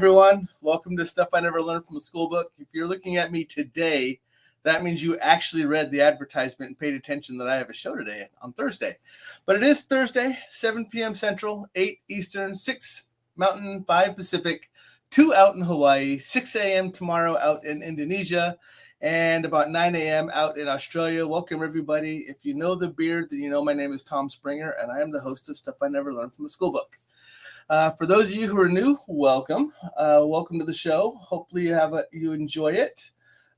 everyone. Welcome to Stuff I Never Learned from a Schoolbook. If you're looking at me today, that means you actually read the advertisement and paid attention that I have a show today on Thursday. But it is Thursday, 7 p.m. Central, 8 Eastern, 6 Mountain, 5 Pacific, 2 out in Hawaii, 6 a.m. tomorrow out in Indonesia, and about 9 a.m. out in Australia. Welcome, everybody. If you know the beard, then you know my name is Tom Springer, and I am the host of Stuff I Never Learned from a Schoolbook. For those of you who are new, welcome. Welcome to the show. Hopefully you enjoy it.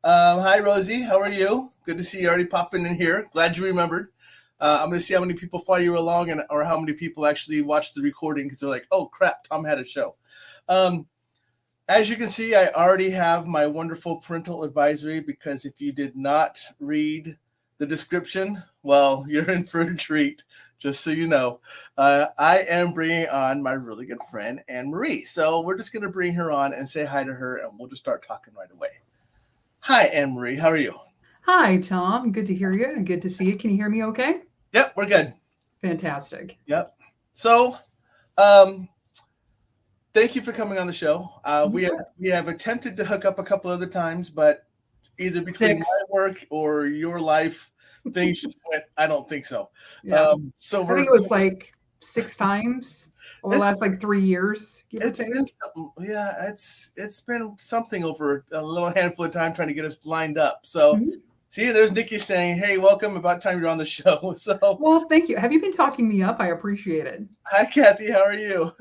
Hi, Rosie. How are you? Good to see you already popping in here. Glad you remembered. I'm going to see how many people follow you along or how many people actually watch the recording because they're like, oh, crap, Tom had a show. As you can see, I already have my wonderful parental advisory because if you did not read the description, well, you're in for a treat, just so you know. I am bringing on my really good friend, Anne-Marie. So we're just going to bring her on and say hi to her, and we'll just start talking right away. Hi, Anne-Marie. How are you? Hi, Tom. Good to hear you and good to see you. Can you hear me okay? Yep, we're good. Fantastic. Yep. So thank you for coming on the show. We have attempted to hook up a couple other times, but either between my work or your life, things just went, I don't think so. Yeah. I think it was like 6 times over the last 3 years. It's been something over a little handful of time trying to get us lined up. So see, there's Nikki saying, hey, welcome. About time you're on the show. So well, thank you. Have you been talking me up? I appreciate it. Hi, Kathy. How are you?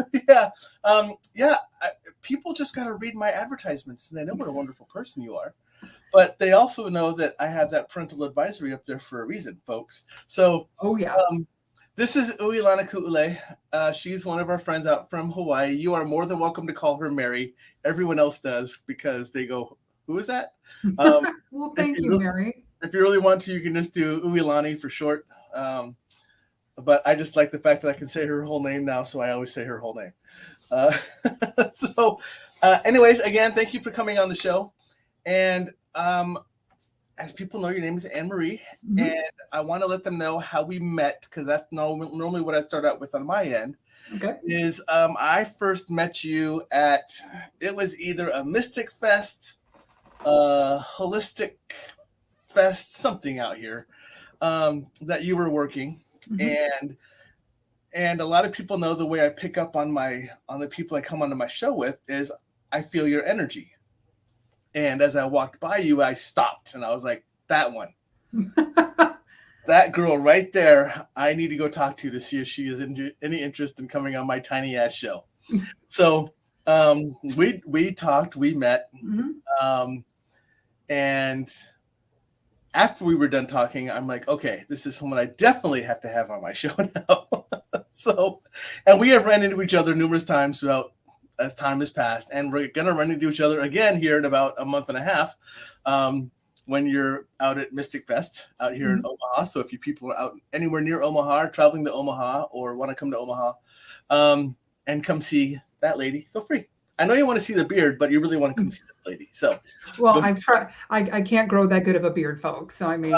People just got to read my advertisements and they know what a wonderful person you are. But they also know that I have that parental advisory up there for a reason, folks. So, this is Uilana Ku'ule. She's one of our friends out from Hawaii. You are more than welcome to call her Mary. Everyone else does because they go, who is that? Well, thank you, Mary. If you really want to, you can just do Uilani for short. But I just like the fact that I can say her whole name now, so I always say her whole name. Anyways, again, thank you for coming on the show. And as people know, your name is Anne-Marie, and I want to let them know how we met, because that's normally what I start out with on my end. Okay. Is I first met you at, it was either a Mystic Fest, Holistic Fest, something out here that you were working, and a lot of people know the way I pick up on the people I come onto my show with is I feel your energy. And as I walked by you, I stopped and I was like, that one, that girl right there, I need to go talk to see if she has any interest in coming on my tiny ass show. So we talked, we met. And after we were done talking, I'm like, okay, this is someone I definitely have to have on my show now. And we have ran into each other numerous times throughout as time has passed, and we're going to run into each other again here in about a month and a half when you're out at Mystic Fest out here in Omaha. So if you people are out anywhere near Omaha or traveling to Omaha or want to come to Omaha and come see that lady, feel free. I know you want to see the beard, but you really want to come see this lady. So, well, I've tried. I can't grow that good of a beard, folks. So I mean,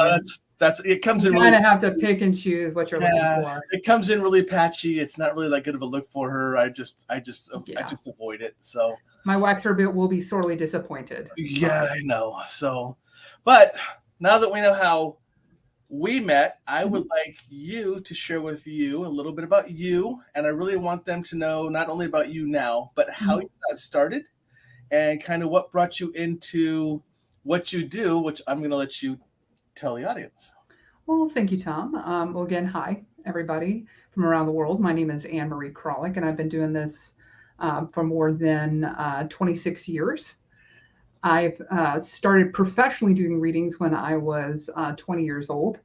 that's it. Comes in. You kind of have to pick and choose what you're looking for. It comes in really patchy. It's not really that good of a look for her. I just avoid it. So my waxer bit will be sorely disappointed. Yeah, I know. So, but now that we know how we met, I would like you to share with you a little bit about you, and I really want them to know not only about you now, but how you got started and kind of what brought you into what you do, which I'm going to let you tell the audience. Well, thank you, Tom. Well, again, hi, everybody from around the world. My name is Anne-Marie Krahulec, and I've been doing this for more than 26 years. I've started professionally doing readings when I was 20 years old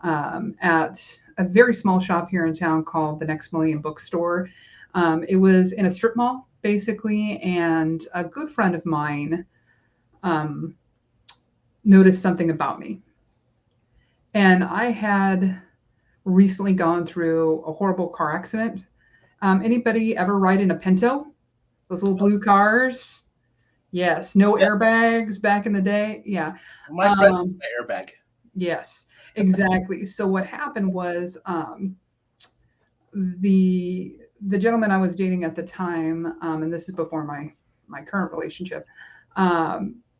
at a very small shop here in town called the Next Million Bookstore. It was in a strip mall, basically, and a good friend of mine noticed something about me. And I had recently gone through a horrible car accident. Anybody ever ride in a Pinto? Those little blue cars? Yes. No airbags back in the day. Yeah. My friend was my airbag. Yes, exactly. So what happened was the gentleman I was dating at the time, and this is before my my current relationship,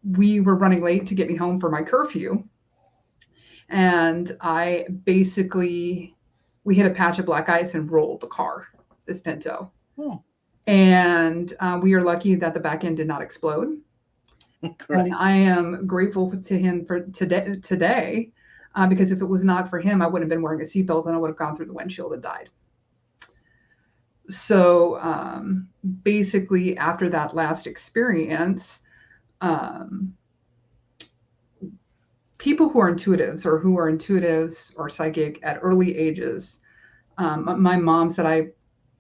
we were running late to get me home for my curfew. And we hit a patch of black ice and rolled the car, this Pinto. And we are lucky that the back end did not explode. And I am grateful to him for today, because if it was not for him, I wouldn't have been wearing a seatbelt and I would have gone through the windshield and died. So basically, after that last experience, people who are intuitives or psychic at early ages, my mom said I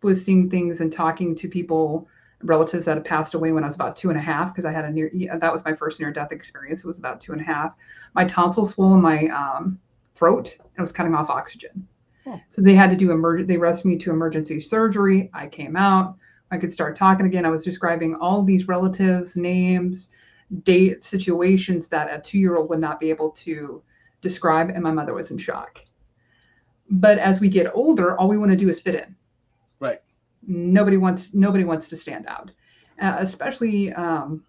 was seeing things and talking to people, relatives that had passed away when I was about 2.5, because I had that was my first near-death experience. It was about 2.5. My tonsils swole in my throat and it was cutting off oxygen. So they had to do they rushed me to emergency surgery. I came out. I could start talking again. I was describing all these relatives, names, date, situations that a 2-year-old would not be able to describe, and my mother was in shock. But as we get older, all we want to do is fit in. Right. Nobody wants to stand out, especially my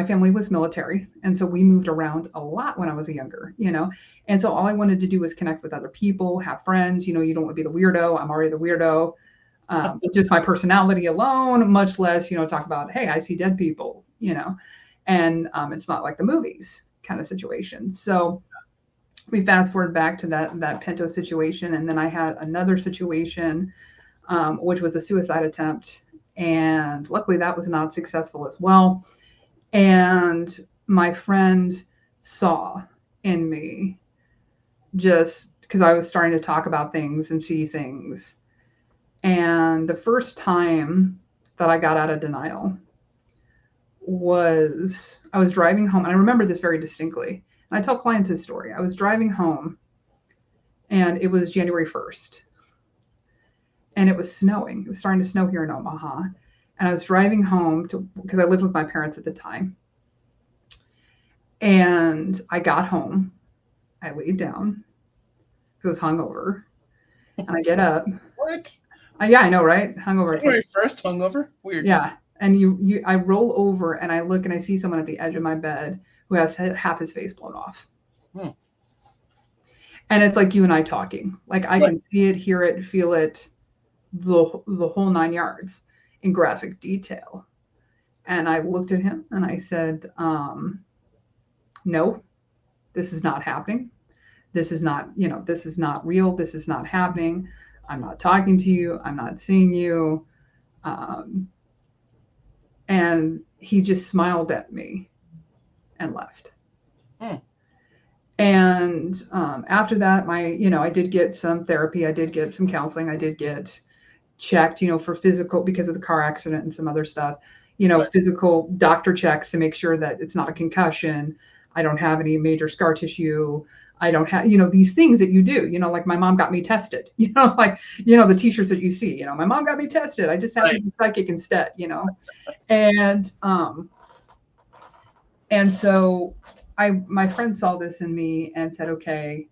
family was military, and so we moved around a lot when I was younger, and so all I wanted to do was connect with other people, have friends. You don't want to be the weirdo. I'm already the weirdo. Just my personality alone, much less, talk about, hey, I see dead people, and it's not like the movies kind of situation. So we fast forward back to that Pinto situation. And then I had another situation, which was a suicide attempt. And luckily that was not successful as well. And my friend saw in me, just because I was starting to talk about things and see things. And the first time that I got out of denial was I was driving home. And I remember this very distinctly. And I tell clients this story. I was driving home and it was January 1st. And it was snowing. It was starting to snow here in Omaha. And I was driving home because I lived with my parents at the time. And I got home. I laid down because I was hungover. And I get up. What? Yeah, I know, right? Hungover. January 1st, hungover? Weird. Yeah. And I roll over and I look and I see someone at the edge of my bed who has half his face blown off. And it's like you and I talking. Like I can see it, hear it, feel it, the whole 9 yards in graphic detail. And I looked at him and I said, no, this is not happening. This is not, this is not real. This is not happening. I'm not talking to you. I'm not seeing you. And he just smiled at me and left. And after that, I did get some therapy. I did get some counseling. I did get checked, for physical, because of the car accident and some other stuff, physical doctor checks to make sure that it's not a concussion. I don't have any major scar tissue. I don't have, these things that you do, like my mom got me tested, the t-shirts that you see, my mom got me tested. I just have to be psychic instead, and so my friend saw this in me and said, okay,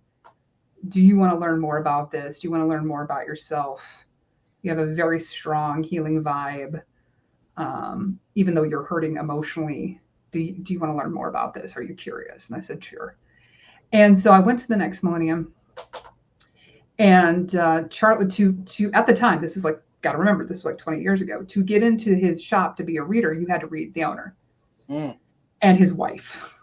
do you want to learn more about this? Do you want to learn more about yourself? You have a very strong healing vibe. Even though you're hurting emotionally, do you want to learn more about this? Are you curious? And I said, sure. And so I went to the next millennium, and Charlie, to at the time, this was like, got to remember, this was like 20 years ago. To get into his shop to be a reader, you had to read the owner and his wife.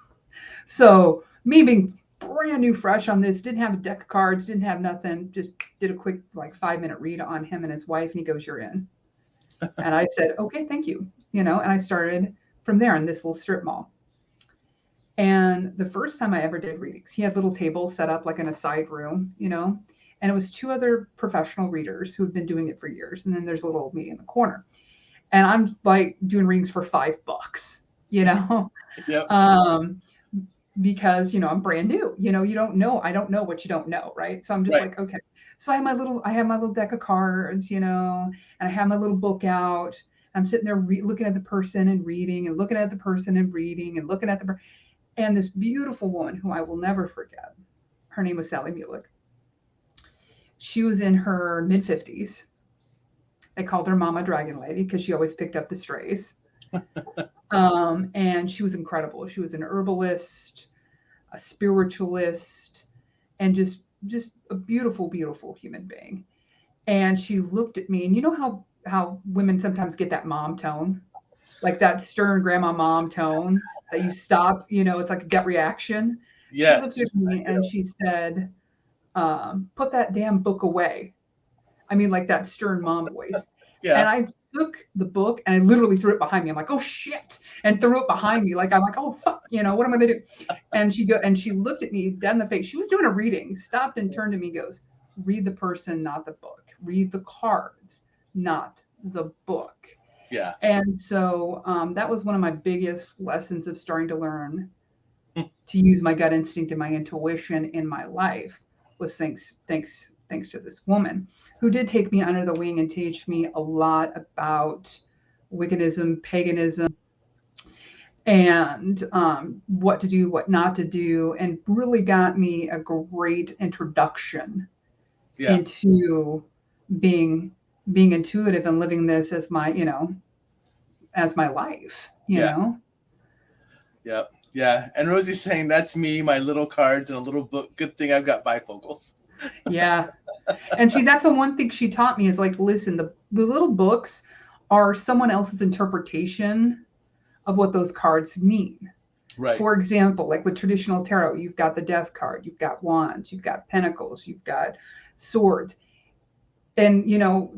So me being brand new, fresh on this, didn't have a deck of cards, didn't have nothing, just did a quick 5-minute read on him and his wife, and he goes, "You're in." And I said, "Okay, thank you." And I started from there in this little strip mall. And the first time I ever did readings, he had little tables set up like in a side room, and it was 2 other professional readers who had been doing it for years. And then there's little old me in the corner. And I'm like doing readings for $5, Yep. Because, I'm brand new, you don't know, I don't know what you don't know. Right. So I'm just like, okay. So I have my little deck of cards, and I have my little book out. I'm sitting there looking at the person and reading and looking at the person and reading and looking at and this beautiful woman who I will never forget, her name was Sally Mulick. She was in her mid-50s, They called her Mama Dragon Lady because she always picked up the strays. And she was incredible. She was an herbalist, a spiritualist, and just a beautiful, beautiful human being. And she looked at me, and you know how women sometimes get that mom tone, like that stern grandma mom tone that you stop, it's like a gut reaction. She looked Yes. at me and she said, put that damn book away. I mean, like that stern mom voice. Yeah. And I took the book and I literally threw it behind me. I'm like, oh shit, and threw it behind me. Like I'm like, oh fuck, what am I gonna do? And she looked at me dead in the face. She was doing a reading, stopped and turned to me, goes, read the person, not the book. Read the cards, not the book. Yeah. And so that was one of my biggest lessons of starting to learn to use my gut instinct and my intuition in my life, was thanks to this woman who did take me under the wing and teach me a lot about Wiccanism, paganism, and what to do, what not to do, and really got me a great introduction into being intuitive and living this as my, as my life, you know? Yeah. Yeah. And Rosie's saying, that's me, my little cards and a little book. Good thing I've got bifocals. Yeah. And see, that's the one thing she taught me is like, listen, the little books are someone else's interpretation of what those cards mean. Right. For example, like with traditional tarot, you've got the death card, you've got wands, you've got pentacles, you've got swords. And,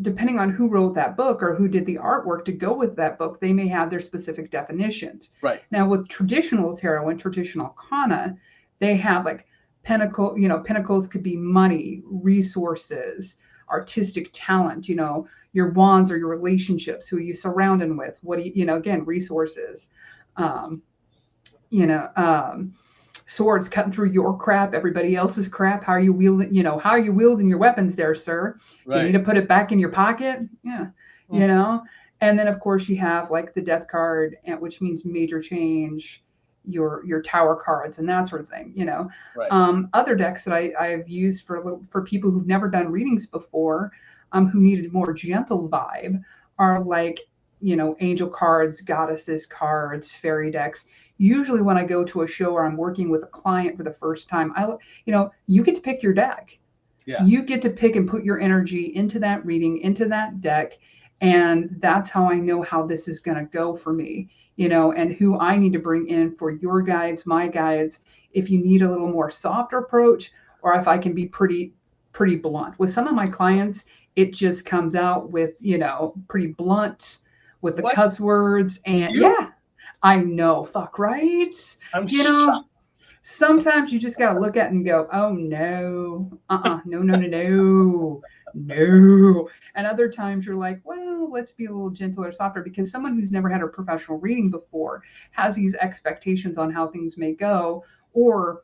depending on who wrote that book or who did the artwork to go with that book, they may have their specific definitions. Right. Now, with traditional tarot and traditional arcana, they have like pentacles could be money, resources, artistic talent, your wands or your relationships, who are you surrounding with, what do you, again, resources, swords cutting through your crap, everybody else's crap. How are you wielding, your weapons there, sir? Do you need to put it back in your pocket? Yeah. And then of course you have like the death card, which means major change, your tower cards and that sort of thing, Right. Other decks that I've used for people who've never done readings before, who needed a more gentle vibe, are like, angel cards, goddesses cards, fairy decks. Usually when I go to a show or I'm working with a client for the first time, you get to pick your deck. Yeah. You get to pick and put your energy into that reading, into that deck. And that's how I know how this is going to go for me, and who I need to bring in for your guides, my guides, if you need a little more softer approach, or if I can be pretty blunt. With some of my clients, it just comes out with, pretty blunt with the cuss words. And yeah, I know, fuck, right? I'm shocked. Sometimes you just got to look at it and go, oh no, no. And other times you're like, well, let's be a little gentler, softer, because someone who's never had a professional reading before has these expectations on how things may go, or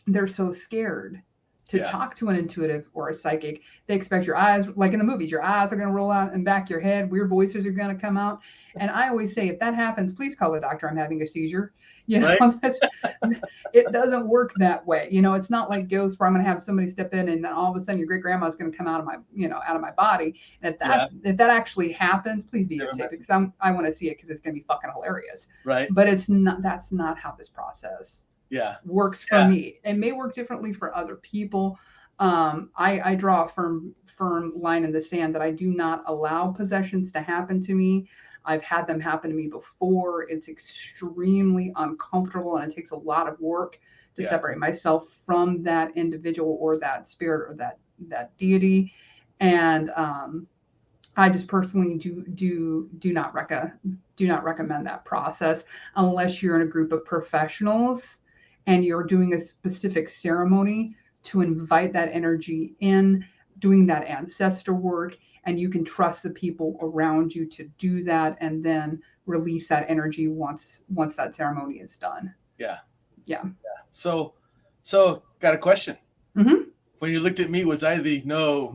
they're so scared to talk to an intuitive or a psychic. They expect your eyes, like in the movies, your eyes are going to roll out and back your head. Weird voices are going to come out. And I always say, if that happens, please call the doctor. I'm having a seizure. It doesn't work that way. It's not like ghosts where I'm going to have somebody step in and then all of a sudden your great grandma is going to come out of my, out of my body. And if that actually happens, please videotape it, because I want to see it, because it's going to be fucking hilarious. Right. But that's not how this process works for me. It may work differently for other people. I draw a firm line in the sand that I do not allow possessions to happen to me. I've had them happen to me before. It's extremely uncomfortable, and it takes a lot of work to separate myself from that individual or that spirit or that deity. And I just personally do not recommend that process unless you're in a group of professionals and you're doing a specific ceremony to invite that energy in, doing that ancestor work, and you can trust the people around you to do that, and then release that energy once that ceremony is done. Yeah. So got a question. Mm-hmm. When you looked at me, was I the no?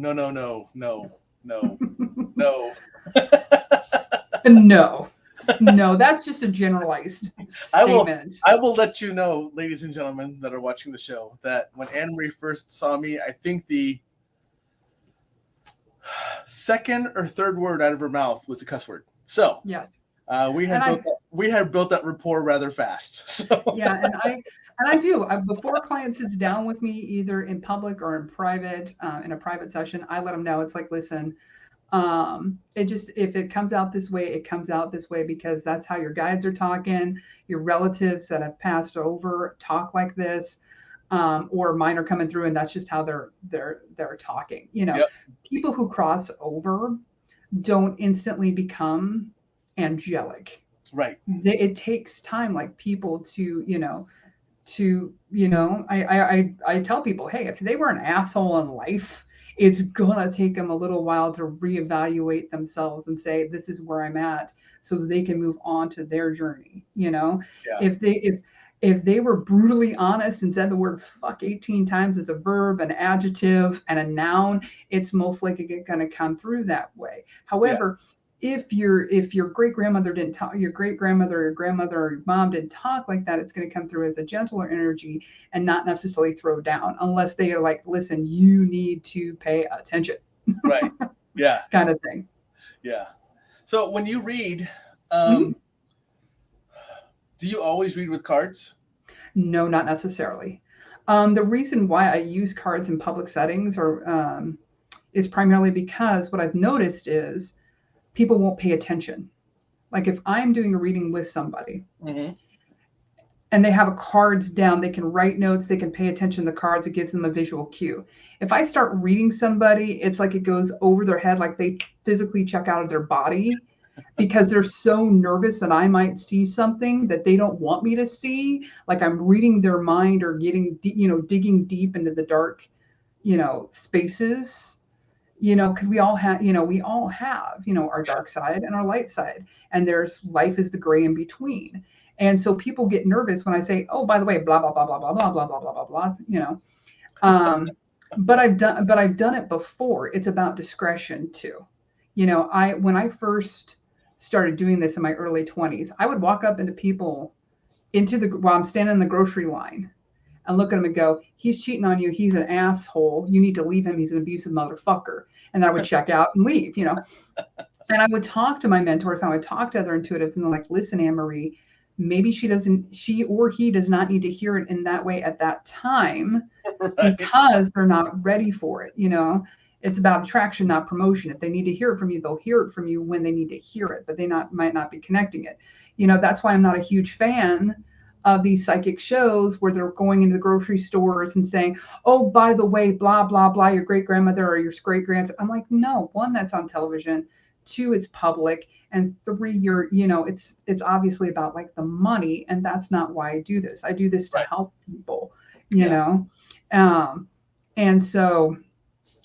No, that's just a generalized statement. I will let you know, ladies and gentlemen that are watching the show, that when Anne Marie first saw me, I think second or third word out of her mouth was a cuss word. So Yes. we And had built that rapport rather fast. So yeah, and I do. Before a client sits down with me, either in public or in private, in a private session, I let them know. It's like, listen, it just, if it comes out this way, it comes out this way because that's how your guides are talking. Your relatives that have passed over talk like this, or mine are coming through, and that's just how they're talking. yep, People who cross over don't instantly become angelic. right. It takes time, like people I tell people, hey, if they were an asshole in life, it's gonna take them a little while to reevaluate themselves and say, this is where I'm at, so they can move on to their journey. Yeah. If they were brutally honest and said the word fuck 18 times as a verb, an adjective, and a noun, it's most likely going to come through that way. However, if your great grandmother didn't talk, your great grandmother, or your grandmother, or your mom didn't talk like that, it's going to come through as a gentler energy and not necessarily throw down, unless they are like, listen, you need to pay attention. Right. Yeah. Kind of thing. Yeah. So when you read, Mhm. do you always read with cards? No, not necessarily. The reason why I use cards in public settings is primarily because what I've noticed is people won't pay attention. Like if I'm doing a reading with somebody, Mm-hmm. and they have cards down, they can write notes, they can pay attention to the cards, it gives them a visual cue. If I start reading somebody, it's like it goes over their head, like they physically check out of their body because they're so nervous that I might see something that they don't want me to see. Like I'm reading their mind or digging deep into the dark, spaces, because we all have, our dark side and our light side, and there's life is the gray in between. And so people get nervous when I say, oh, by the way, blah, blah, blah, blah, blah, blah, blah, blah, blah, blah, but I've done it before. It's about discretion too. When I first started doing this in my early 20s, I would walk up into people while I'm standing in the grocery line and look at him and go, he's cheating on you. He's an asshole. You need to leave him. He's an abusive motherfucker. And then I would check out and leave, And I would talk to my mentors. I would talk to other intuitives, and they're like, listen, Anne-Marie, maybe she or he does not need to hear it in that way at that time, Right. because they're not ready for it. It's about attraction, not promotion. If they need to hear it from you, they'll hear it from you when they need to hear it, but they might not be connecting it. That's why I'm not a huge fan of these psychic shows where they're going into the grocery stores and saying, oh, by the way, blah, blah, blah, your great grandmother or your great grandson. I'm like, no, one, that's on television. Two, it's public. And three, it's obviously about like the money. And that's not why I do this. I do this to help people, and so,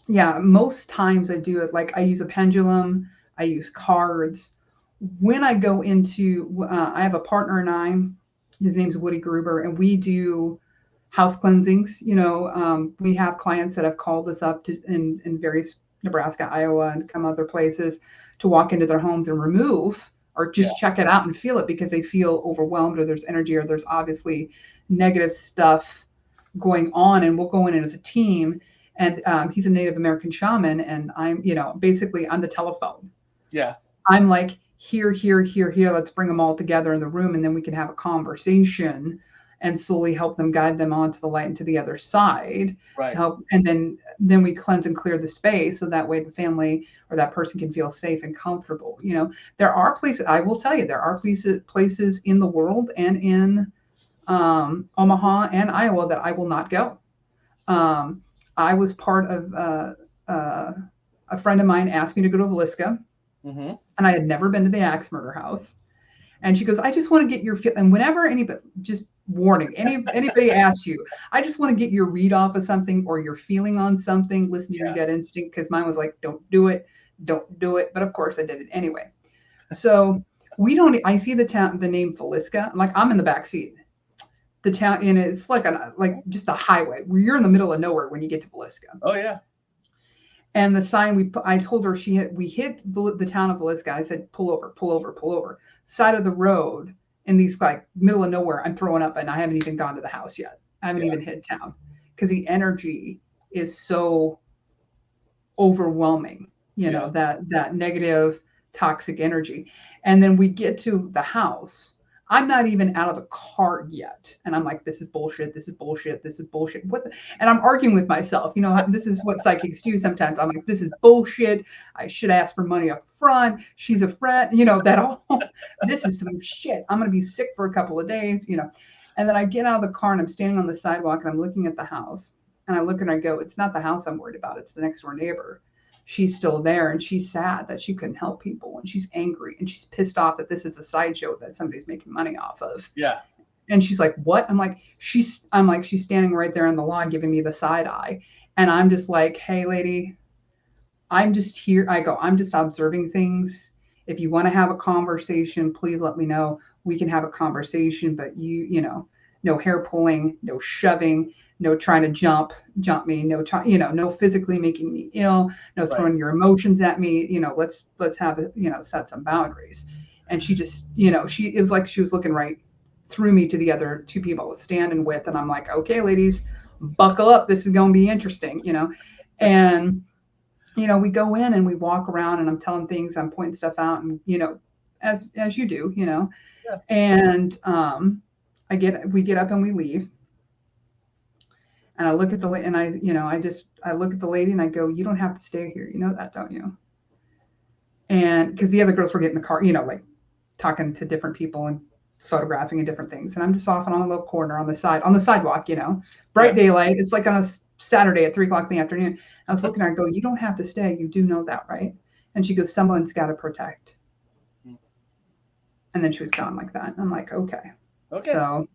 yeah, most times I do it like I use a pendulum, I use cards. When I go into, I have a partner and I, his name's Woody Gruber, and we do house cleansings. We have clients that have called us up in various Nebraska, Iowa, and come other places to walk into their homes and remove or just check it out and feel it because they feel overwhelmed, or there's energy, or there's obviously negative stuff going on, and we'll go in as a team. And he's a Native American shaman, and I'm, basically on the telephone. Yeah. I'm like, here, let's bring them all together in the room, and then we can have a conversation and slowly help them, guide them onto the light and to the other side to help. And then we cleanse and clear the space, so that way the family or that person can feel safe and comfortable. There are places, I will tell you, there are places in the world and in Omaha and Iowa that I will not go. I was part of a friend of mine asked me to go to Villisca, and I had never been to the Axe Murder House. And she goes, I just want to get your feel. And whenever anybody, just warning, anybody asks you, I just want to get your read off of something or your feeling on something, listen to your gut instinct, because mine was like, don't do it. But of course I did it anyway. So I see the name Villisca. I'm in the back seat. The town, and it's like just a highway where you're in the middle of nowhere when you get to Villisca. Oh yeah. And the sign I told her we hit the town of Villisca. I said, pull over. Side of the road in these like middle of nowhere. I'm throwing up, and I haven't even gone to the house yet. I haven't even hit town because the energy is so overwhelming. Yeah. that negative toxic energy. And then we get to the house. I'm not even out of the car yet. And I'm like, this is bullshit. This is bullshit. This is bullshit. And I'm arguing with myself. This is what psychics do sometimes. I'm like, this is bullshit. I should ask for money up front. She's a friend, that all, this is some shit. I'm going to be sick for a couple of days, And then I get out of the car and I'm standing on the sidewalk and I'm looking at the house. And I look and I go, it's not the house I'm worried about. It's the next door neighbor. She's still there and she's sad that she couldn't help people and she's angry and she's pissed off that this is a sideshow that somebody's making money off of. Yeah. And she's like, what? I'm like, she's standing right there in the lawn giving me the side eye. And I'm just like, hey, lady, I'm just here. I'm just observing things. If you want to have a conversation, please let me know. We can have a conversation, but no hair pulling, no shoving, no trying to jump me, no physically making me ill, no throwing your emotions at me. Let's have it, set some boundaries. And she just, it was like she was looking right through me to the other two people I was standing with. And I'm like, okay, ladies, buckle up. This is going to be interesting, and, we go in and we walk around and I'm telling things, I'm pointing stuff out and, as you do, yeah. And, we get up and we leave. And I look at I look at the lady and I go, you don't have to stay here. You know that, don't you? And because the other girls were getting in the car, like talking to different people and photographing and different things. And I'm just off in on a little corner on the sidewalk, bright daylight. It's like on a Saturday at 3:00 in the afternoon. I was looking at her and go, you don't have to stay. You do know that, right? And she goes, someone's got to protect. And then she was gone like that. And I'm like, okay. So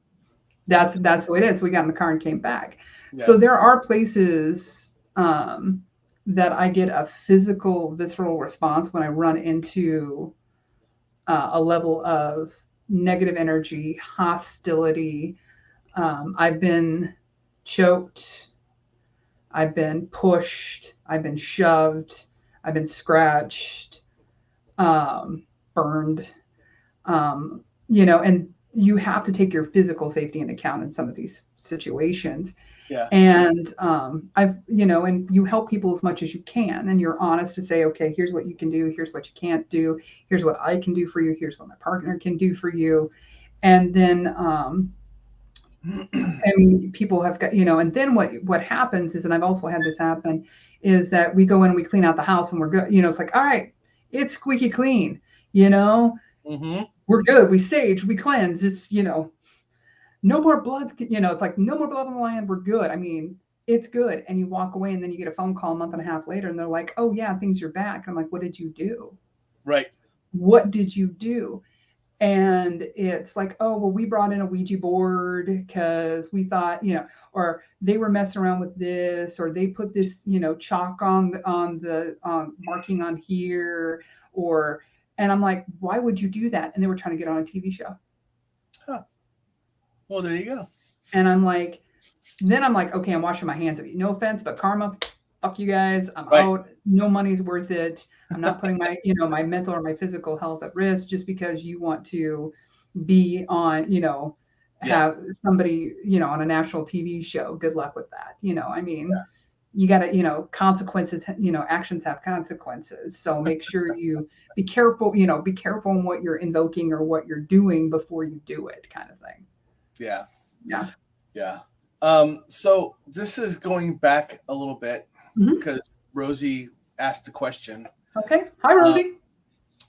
that's the way it is. We got in the car and came back. Yeah. So there are places that I get a physical, visceral response when I run into a level of negative energy, hostility. I've been choked. I've been pushed. I've been shoved. I've been scratched, burned, and you have to take your physical safety into account in some of these situations. Yeah. And and you help people as much as you can. And you're honest to say, okay, here's what you can do. Here's what you can't do. Here's what I can do for you. Here's what my partner can do for you. And then, people have got, and then what happens is, and I've also had this happen, is that we go in and we clean out the house and we're good. It's like, all right, it's squeaky clean, Mm-hmm. We're good. We sage, we cleanse. It's, no more blood. It's like no more blood on the land. We're good. It's good. And you walk away and then you get a phone call a month and a half later and they're like, oh yeah, things are back. I'm like, what did you do? Right. What did you do? And it's like, oh, well, we brought in a Ouija board because we thought, or they were messing around with this, or they put this, chalk on the marking on here, and I'm like, why would you do that? And they were trying to get on a TV show. Huh. Well, there you go. And I'm like, okay, I'm washing my hands of you. No offense, but karma, fuck you guys. I'm out. No money's worth it. I'm not putting my, my mental or my physical health at risk just because you want to be on, have somebody, on a national TV show. Good luck with that. You got to, consequences, actions have consequences. So make sure you be careful, be careful in what you're invoking or what you're doing before you do it, kind of thing. Yeah. Yeah. Yeah. So this is going back a little bit because Rosie asked a question. Okay. Hi, Rosie.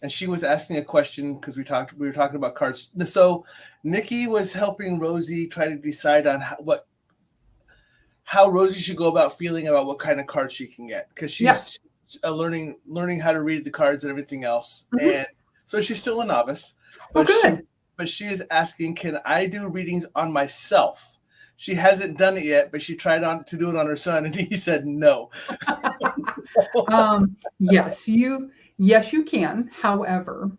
And she was asking a question because we were talking about cards. So Nikki was helping Rosie try to decide on how Rosie should go about feeling about what kind of cards she can get, because she's learning how to read the cards and everything else. Mm-hmm. And so she's still a novice. But but she is asking, can I do readings on myself? She hasn't done it yet, but she tried to do it on her son, and he said no. Yes, you can. However,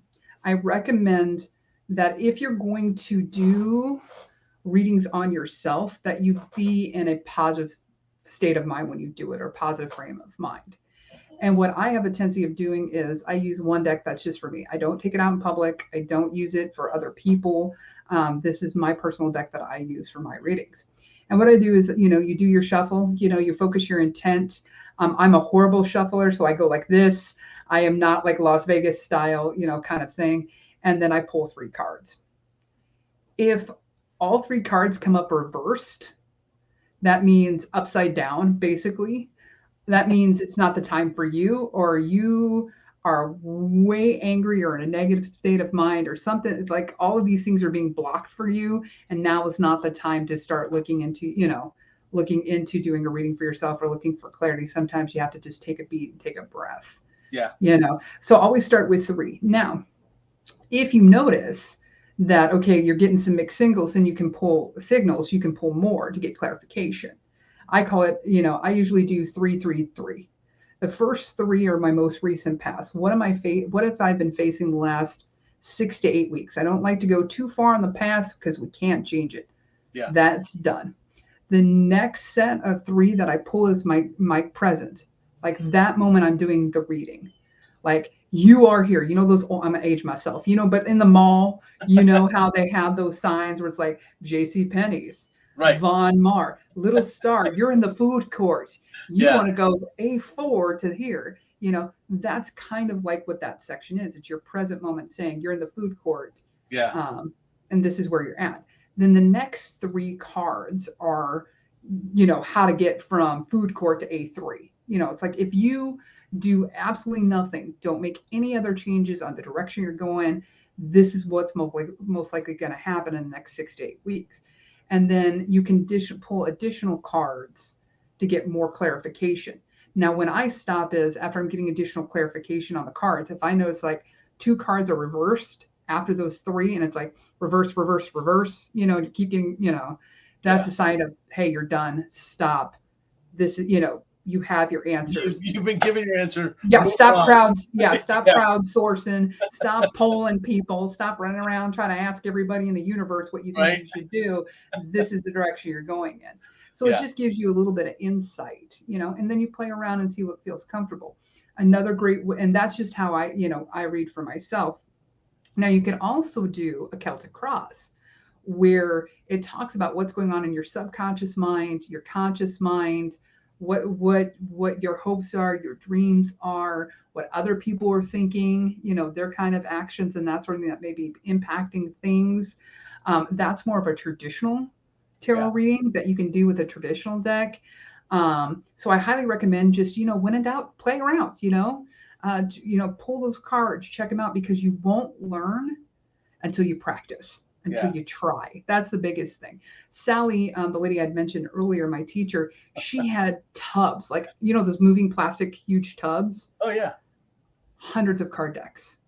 I recommend that if you're going to do readings on yourself, that you be in a positive state of mind when you do it, or positive frame of mind. And what I have a tendency of doing is I use one deck that's just for me. I don't take it out in public. I don't use it for other people. This is my personal deck that I use for my readings. And what I do is, you do your shuffle, you focus your intent. I'm a horrible shuffler, so I go like this. I am not like Las Vegas style, kind of thing. And then I pull 3 cards. If all 3 cards come up reversed, that means upside down, basically. That means it's not the time for you, or you are way angry or in a negative state of mind or something. It's like all of these things are being blocked for you. And now is not the time to start looking into doing a reading for yourself or looking for clarity. Sometimes you have to just take a beat and take a breath. Yeah. So always start with 3. Now, if you notice that, okay, you're getting some mixed signals and you can pull signals, you can pull more to get clarification. I call it, I usually do 3, 3, 3. The first 3 are my most recent past. What have I been facing the last 6 to 8 weeks? I don't like to go too far in the past because we can't change it. Yeah. That's done. The next set of 3 that I pull is my present. Like that moment I'm doing the reading. Like, you are here. Those, I'm going to age myself, but in the mall, how they have those signs where it's like J.C. Penney's, right, Von Mar, Little Star, you're in the food court. You want to go A4 to here. That's kind of like what that section is. It's your present moment saying you're in the food court. Yeah. And this is where you're at. Then the next 3 cards are, how to get from food court to A3. It's like if you do absolutely nothing, don't make any other changes on the direction you're going, this is what's most likely going to happen in the next 6 to 8 weeks. And then you can pull additional cards to get more clarification. Now, when I stop is after I'm getting additional clarification on the cards, if I notice like 2 cards are reversed after those 3, and it's like reverse, reverse, reverse, to keep getting, that's a sign of, hey, you're done. Stop. This is, you have your answers. You've been given your answer. Yeah. Stop crowdsourcing. Stop polling people. Stop running around trying to ask everybody in the universe what you think you should do. This is the direction you're going in. So it just gives you a little bit of insight, and then you play around and see what feels comfortable. Another great, and that's just how I read for myself. Now you can also do a Celtic cross where it talks about what's going on in your subconscious mind, your conscious mind, what your hopes are, your dreams are, what other people are thinking, their kind of actions and that sort of thing that may be impacting things. That's more of a traditional tarot reading that you can do with a traditional deck. So I highly recommend just, when in doubt, play around, pull those cards, check them out, because you won't learn until you practice. Until you try. That's the biggest thing. Sally, the lady I'd mentioned earlier, my teacher, she had tubs, like, those moving plastic, huge tubs. Oh, yeah. Hundreds of card decks,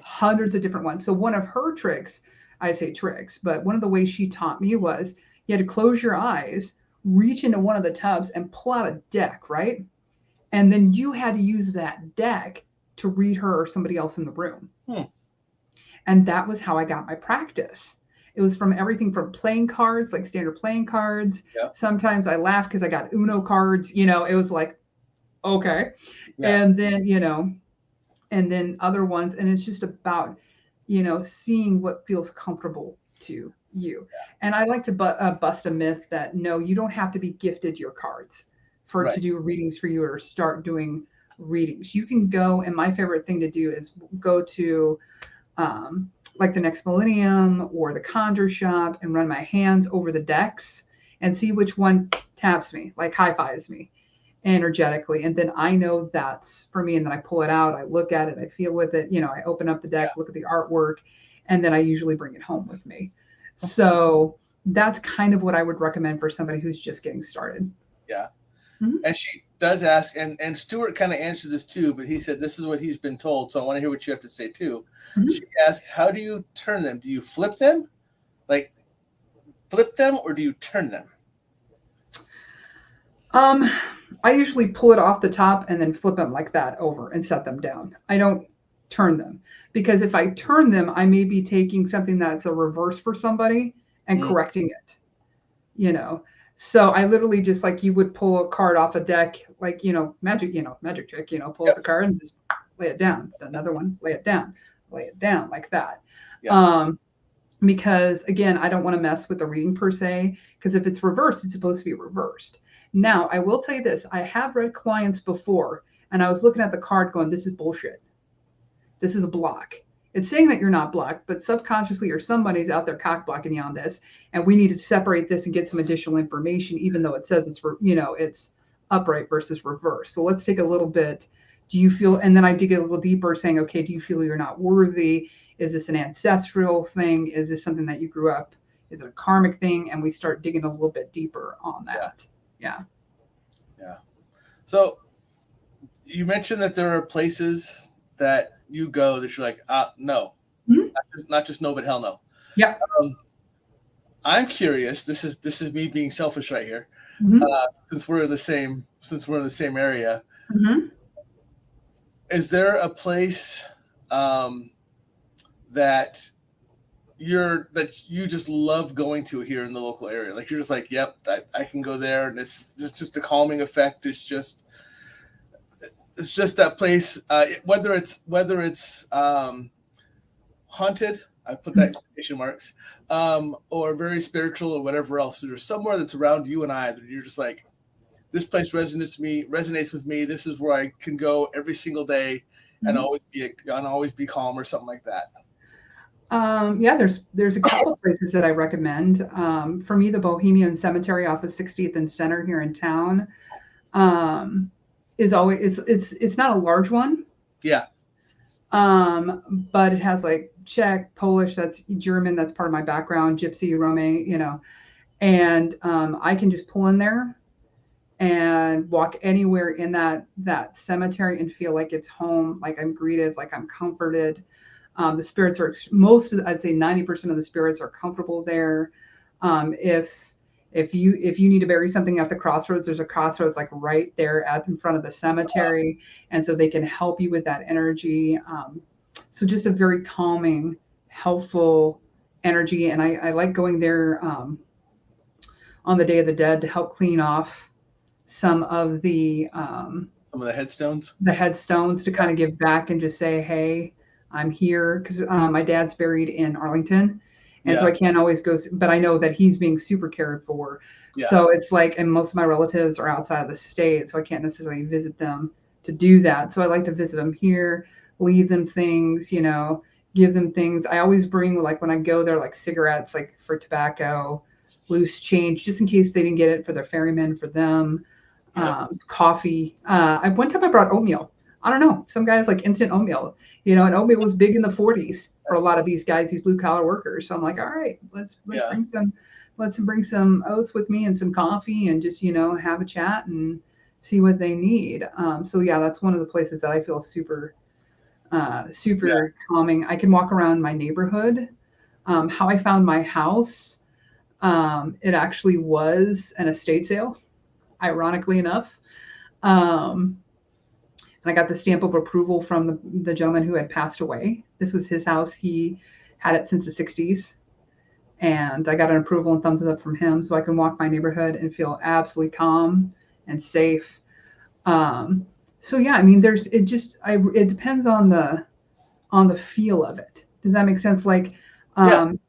hundreds of different ones. So one of her tricks, I say tricks, but one of the ways she taught me was you had to close your eyes, reach into one of the tubs and pull out a deck, right? And then you had to use that deck to read her or somebody else in the room. And that was how I got my practice. It was from everything from playing cards, like standard playing cards. Yep. Sometimes I laughed because I got Uno cards. It was like, okay. Yeah. And then, and then other ones. And it's just about, seeing what feels comfortable to you. Yeah. And I like to bust a myth that, no, you don't have to be gifted your cards to do readings for you or start doing readings. You can go, and my favorite thing to do is go to, like the Next Millennium or the Conjure Shop and run my hands over the decks and see which one taps me, like high fives me energetically. And then I know that's for me. And then I pull it out, I look at it, I feel with it, I open up the deck, look at the artwork, and then I usually bring it home with me. So that's kind of what I would recommend for somebody who's just getting started. Yeah. Mm-hmm. And she does ask, and Stuart kind of answered this too, but he said this is what he's been told. So I want to hear what you have to say too. Mm-hmm. She asked, how do you turn them? Do you flip them? Like flip them, or do you turn them? I usually pull it off the top and then flip them like that over and set them down. I don't turn them, because if I turn them, I may be taking something that's a reverse for somebody and correcting it, So I literally just, like you would pull a card off a deck, like, magic trick, pull up the card and just lay it down. Another one, lay it down like that. Yeah. because again, I don't want to mess with the reading per se, because if it's reversed, it's supposed to be reversed. Now, I will tell you this, I have read clients before and I was looking at the card going, this is bullshit. This is a block. It's saying that you're not blocked, but subconsciously or somebody's out there cock blocking you on this. And we need to separate this and get some additional information, even though it says it's, it's upright versus reverse. So let's take a little bit. Do you feel, and then I dig a little deeper saying, okay, do you feel you're not worthy? Is this an ancestral thing? Is this something that you grew up? Is it a karmic thing? And we start digging a little bit deeper on that. Yeah. So you mentioned that there are places that you go that you're like, no, not just no, but hell no. Yeah. I'm curious. This is me being selfish right here. Since we're in the same area, is there a place that you just love going to here in the local area? Like you're just like, yep, I can go there, and it's just a calming effect. It's just that place, whether it's haunted, I put that in quotation marks, or very spiritual or whatever else. So there's somewhere that's around you and I that you're just like, this place resonates with me. This is where I can go every single day and always be calm, or something like that. There's a couple of places that I recommend. For me, the Bohemian Cemetery off of 60th and Center here in town is always, it's not a large one. Yeah. But it has like Czech, Polish, that's German, that's part of my background, Gypsy, Rome, and I can just pull in there and walk anywhere in that cemetery and feel like it's home, like I'm greeted, like I'm comforted. The spirits are I'd say 90% of the spirits are comfortable there. If you need to bury something at the crossroads, there's a crossroads like right there in front of the cemetery, and so they can help you with that energy. So just a very calming, helpful energy, and I like going there on the Day of the Dead to help clean off some of the headstones. The headstones to kind of give back and just say, hey, I'm here, because my dad's buried in Arlington. And so I can't always go, but I know that he's being super cared for. Yeah. So it's like, and most of my relatives are outside of the state, so I can't necessarily visit them to do that. So I like to visit them here, leave them things, give them things. I always bring, like when I go there, like cigarettes, like for tobacco, loose change, just in case they didn't get it for their ferryman, for them, coffee. One time I brought oatmeal. I don't know. Some guys like instant oatmeal, and oatmeal was big in the 40s for a lot of these guys, these blue collar workers. So I'm like, all right, let's bring some oats with me and some coffee and just, have a chat and see what they need. So yeah, that's one of the places that I feel super calming. I can walk around my neighborhood. How I found my house, it actually was an estate sale, ironically enough. And I got the stamp of approval from the gentleman who had passed away. This was his house. He had it since the 60s. And I got an approval and thumbs up from him, so I can walk my neighborhood and feel absolutely calm and safe. So yeah, I mean, it depends on the feel of it. Does that make sense? Like,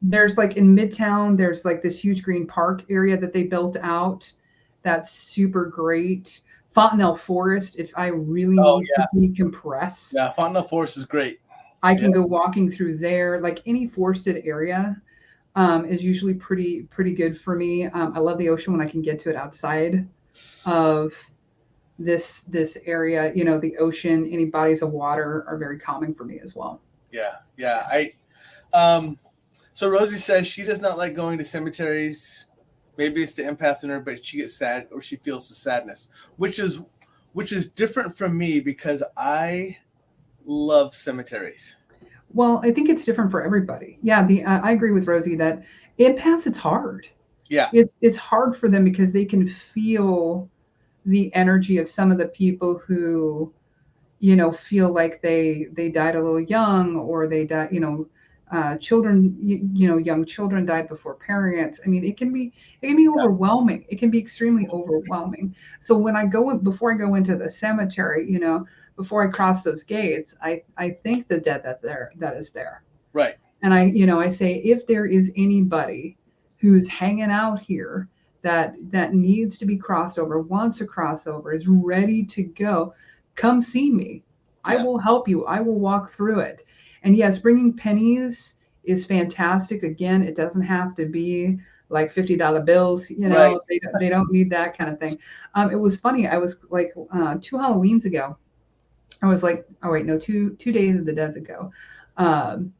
there's like in Midtown, there's like this huge green park area that they built out. That's super great. Fontenelle Forest, if I really need to decompress. Yeah, Fontenelle Forest is great. I can go walking through there. Like any forested area is usually pretty good for me. I love the ocean when I can get to it outside of this area. The ocean, any bodies of water are very calming for me as well. Yeah. So Rosie says she does not like going to cemeteries. Maybe it's the empath in her, but she gets sad, or she feels the sadness, which is different from me because I love cemeteries. Well, I think it's different for everybody. Yeah, I agree with Rosie that empaths, it's hard. Yeah, it's hard for them because they can feel the energy of some of the people who, feel like they died a little young, or they died, children, young children died before parents. I mean, it can be overwhelming. It can be extremely overwhelming. So before I go into the cemetery, before I cross those gates, I thank the dead that is there. Right. And I say, if there is anybody who's hanging out here that needs to be crossed over, wants to cross over, is ready to go, come see me. I Yeah. will help you. I will walk through it. And yes, bringing pennies is fantastic. Again, it doesn't have to be like $50 bills. Right. They don't need that kind of thing. It was funny. I was like 2 Halloweens ago. I was like, oh wait, no, two Days of the Dead ago. Um,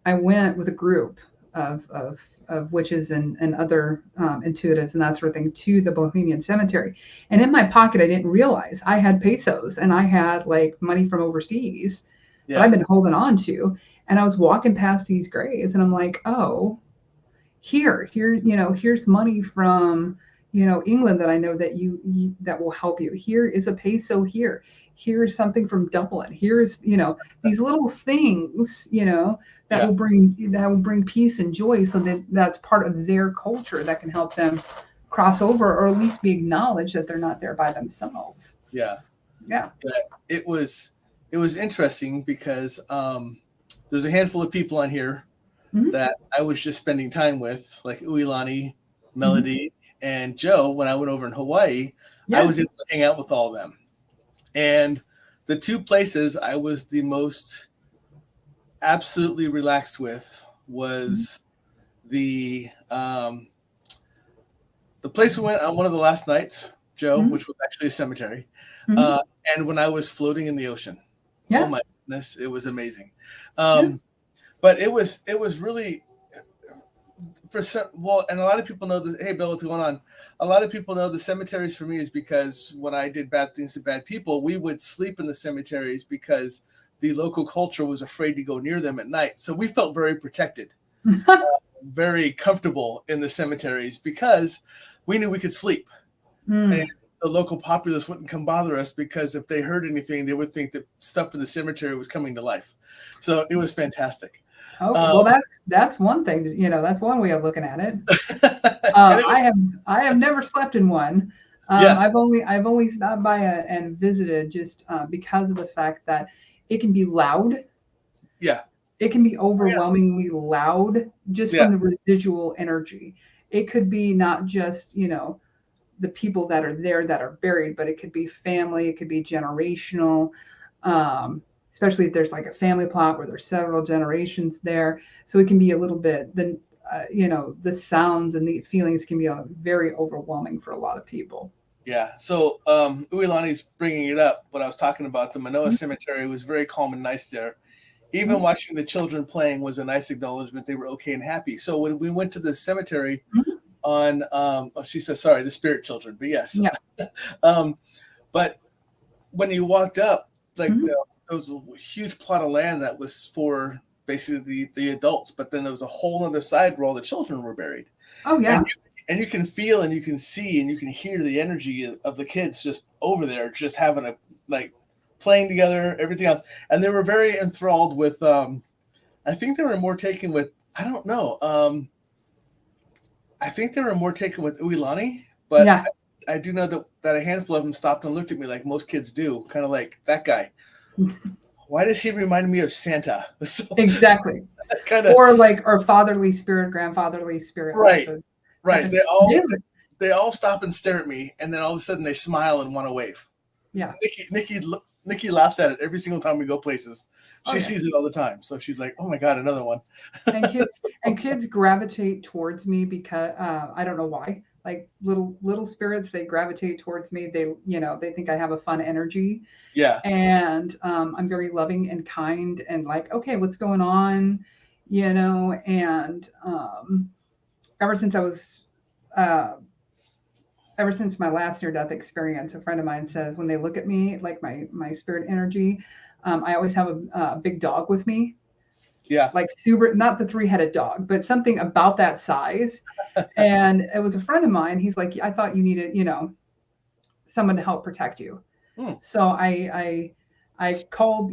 I went with a group of witches and other intuitives and that sort of thing to the Bohemian Cemetery. And in my pocket, I didn't realize I had pesos and I had like money from overseas that I've Yeah. been holding on to. And I was walking past these graves and I'm like, oh, here, here's money from, England that I know that you that will help you. Here is a peso here. Here's something from Dublin. Here's, these little things, that Yeah. will bring peace and joy, so that that's part of their culture that can help them cross over, or at least be acknowledged that they're not there by themselves. Yeah. Yeah. It was interesting because there's a handful of people on here Mhm. that I was just spending time with, like Uilani, Mhm. Melody, and Joe. When I went over in Hawaii, I Yeah. was able to hang out with all of them. And the two places I was the most absolutely relaxed with was the place we went on one of the last nights, Joe, Mhm. which was actually a cemetery, Mhm. and when I was floating in the ocean. Oh Yeah. my goodness, it was amazing. Yeah. But it was really for some, well, and a lot of people know this. Hey, Bill, what's going on? A lot of people know the cemeteries for me is because when I did bad things to bad people, we would sleep in the cemeteries because the local culture was afraid to go near them at night. So we felt very protected, very comfortable in the cemeteries because we knew we could sleep. And Mm. the local populace wouldn't come bother us because if they heard anything, they would think that stuff in the cemetery was coming to life. So it was fantastic. Okay, Um, well, that's one thing. That's one way of looking at it. and it was, I have never slept in one. yeah, I've only stopped by and visited just because of the fact that it can be loud. yeah, It can be oh, yeah, overwhelmingly loud just yeah, from the residual energy. It could be not just, the people that are there that are buried, but it could be family, it could be generational, especially if there's like a family plot where there's several generations there. So it can be a little bit, the sounds and the feelings can be very overwhelming for a lot of people. yeah. So Uilani's bringing it up, what I was talking about. The Manoa Mhm. Cemetery was very calm and nice there. Even Mhm. watching the children playing was a nice acknowledgement they were okay and happy. So when we went to the cemetery Mhm. on, she says, sorry, the spirit children, but yes. Yeah. um, but when you walked up, like Mhm. there was a huge plot of land that was for basically the adults, but then there was a whole other side where all the children were buried. Oh And yeah. you can feel and you can see and you can hear the energy of the kids just over there, just having a like playing together, everything else. And they were very enthralled with I think they were more taken with I don't know. I think they were more taken with Uilani, but Yeah. I do know that a handful of them stopped and looked at me like most kids do, kind of like that guy. Why does he remind me of Santa? So Exactly. kind of Or like, or fatherly spirit, grandfatherly spirit right, type right. of. They all stop and stare at me, and then all of a sudden they smile and want to wave. Yeah. Nikki laughs at it every single time we go places. Oh She yeah. sees it all the time, so she's like, "Oh my god, another one." And kids So, and kids gravitate towards me because I don't know why. Like little spirits, they gravitate towards me. They think I have a fun energy, yeah, and I'm very loving and kind, and like, okay, what's going on, And ever since I was, uh, ever since my last near death experience, a friend of mine says when they look at me, like my spirit energy, I always have a big dog with me, yeah, like super, not the three-headed dog, but something about that size. And it was a friend of mine. He's like, I thought you needed, someone to help protect you. mm, So I called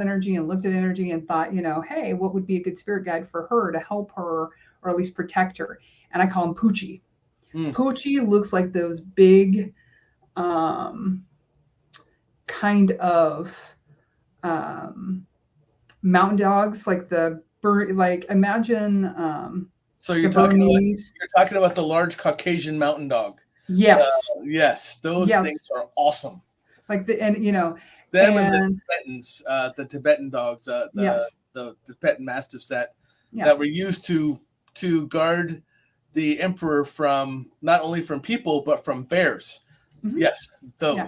energy and looked at energy and thought, hey, what would be a good spirit guide for her to help her or at least protect her? And I call him Poochie. mm, Poochie looks like those big, um, kind of um, mountain dogs, like the like imagine So the Bernese. you're talking about the large Caucasian mountain dog. Yes. Yes, those Yes. things are awesome. Like and Them and the Tibetans, the Tibetan dogs, yes. the Tibetan mastiffs that Yeah. were used to guard the emperor from not only from people but from bears. Mm-hmm. Yes, those. Yeah.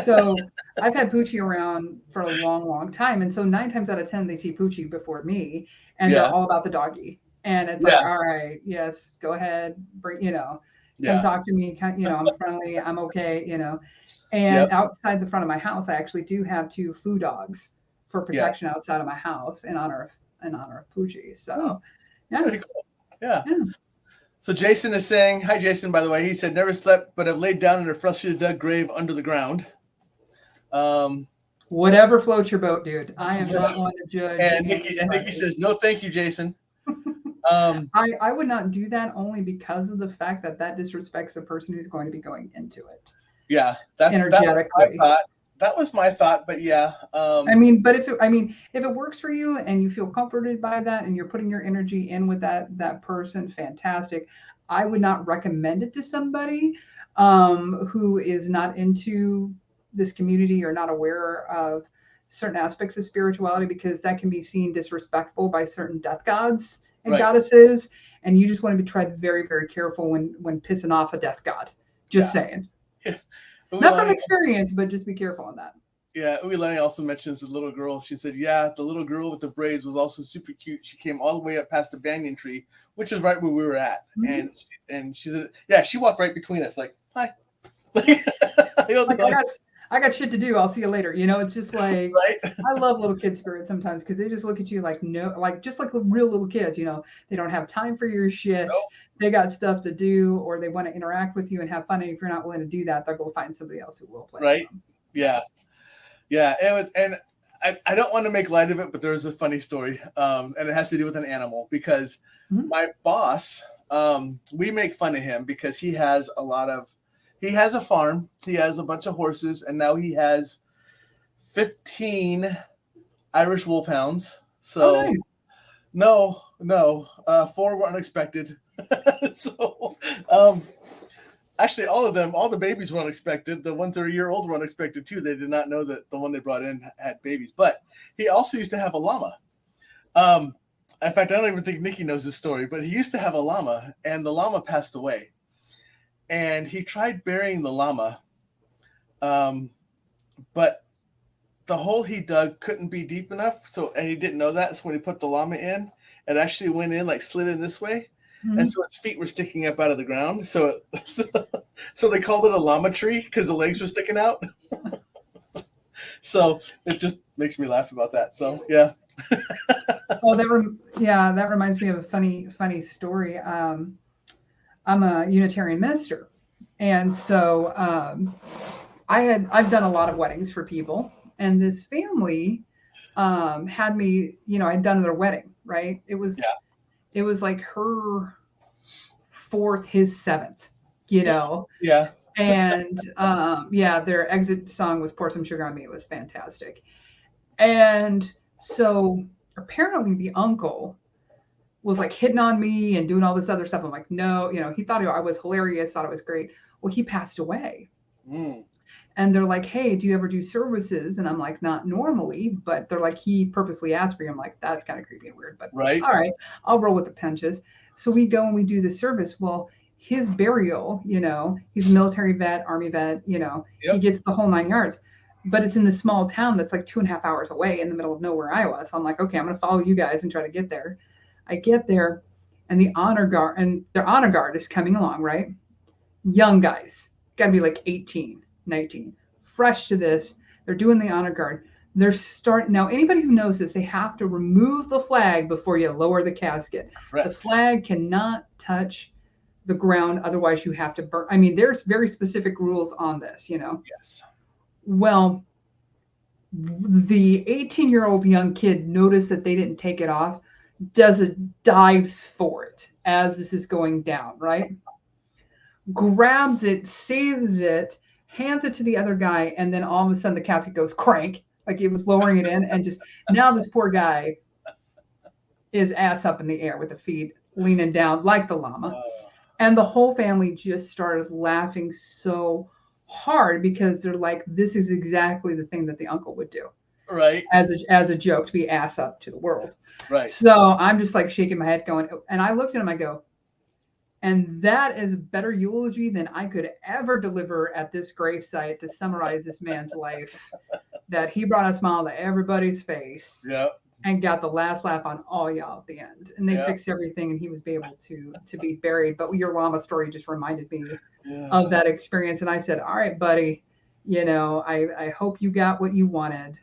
So I've had Poochie around for a long, long time, and so 9 times out of 10 they see Poochie before me, and they're all about the doggy, and it's like, all right, yes, go ahead, bring, come talk to me, I'm friendly, I'm okay, and outside the front of my house, I actually do have 2 foo dogs for protection outside of my house in honor of Poochie. So, yeah, pretty cool. Yeah. So Jason is saying, hi, Jason, by the way. He said, never slept, but have laid down in a freshly dug grave under the ground. Whatever floats your boat, dude. I am not one to judge. And Nikki says, no, thank you, Jason. I would not do that only because of the fact that disrespects the person who's going to be going into it. Yeah, that was my thought, but yeah. I mean, but if it works for you and you feel comforted by that and you're putting your energy in with that person, fantastic. I would not recommend it to somebody who is not into this community or not aware of certain aspects of spirituality, because that can be seen disrespectful by certain death gods and goddesses, and you just want to be tread very, very careful when pissing off a death god. Just saying. Yeah. Not from experience, but just be careful on that. Yeah, Uilani also mentions the little girl. She said, yeah, the little girl with the braids was also super cute. She came all the way up past the banyan tree, which is right where we were at. Mm-hmm. And she said, yeah, she walked right between us like, hi. I got shit to do. I'll see you later. It's just like, I love little kid spirits sometimes because they just look at you like, no, like just like real little kids, they don't have time for your shit. Nope. They got stuff to do, or they want to interact with you and have fun. And if you're not willing to do that, they'll go find somebody else who will play. Right. Yeah. Yeah. And I don't want to make light of it, but there's a funny story. And it has to do with an animal because my boss, we make fun of him because he has a farm, he has a bunch of horses, and now he has 15 Irish wolfhounds. So nice. No, 4 were unexpected. So actually all the babies were unexpected. The ones that are a year old were unexpected too. They did not know that the one they brought in had babies. But he also used to have a llama. In fact, I don't even think Nikki knows this story, but he used to have a llama, and the llama passed away. And he tried burying the llama, but the hole he dug couldn't be deep enough. And he didn't know that. So when he put the llama in, it actually went in, like slid in this way. Mm-hmm. And so its feet were sticking up out of the ground. So they called it a llama tree because the legs were sticking out. So it just makes me laugh about that. So, yeah. Oh, that reminds me of a funny story. I'm a Unitarian minister. And so I've done a lot of weddings for people, and this family had me, I'd done their wedding, right? It was like her 4th, his 7th, Yeah. And their exit song was Pour Some Sugar on Me. It was fantastic. And so apparently the uncle was like hitting on me and doing all this other stuff. I'm like, no, he thought I was hilarious, thought it was great. Well, he passed away. And they're like, hey, do you ever do services? And I'm like, not normally, but they're like, he purposely asked for you. I'm like, that's kind of creepy and weird, but all right, I'll roll with the punches. So we go and we do the service. Well, his burial, he's a military vet, Army vet, he gets the whole 9 yards, but it's in this small town that's like 2.5 hours away in the middle of nowhere, Iowa. So I'm like, okay, I'm going to follow you guys and try to get there. I get there, and their honor guard is coming along, right? Young guys, got to be like 18, 19, fresh to this. They're doing the honor guard. Now, anybody who knows this, they have to remove the flag before you lower the casket. Correct. The flag cannot touch the ground, otherwise you have to burn. I mean, there's very specific rules on this, Yes. Well, the 18-year-old young kid noticed that they didn't take it off, dives for it as this is going down, right? Grabs it, saves it, hands it to the other guy, and then all of a sudden the casket goes crank, like it was lowering it in, and just now this poor guy is ass up in the air with the feet leaning down like the llama. Uh, And the whole family just started laughing so hard because they're like, this is exactly the thing that the uncle would do right. as a joke, to be ass up to the world. Right. So I'm just like shaking my head going, and I looked at him, I go, and that is a better eulogy than I could ever deliver at this gravesite to summarize this man's life, that he brought a smile to everybody's face Yeah. and got the last laugh on all y'all at the end. And they Yeah. fixed everything and he was able to be buried. But your llama story just reminded me Yeah. of that experience. And I said, all right, buddy, I hope you got what you wanted.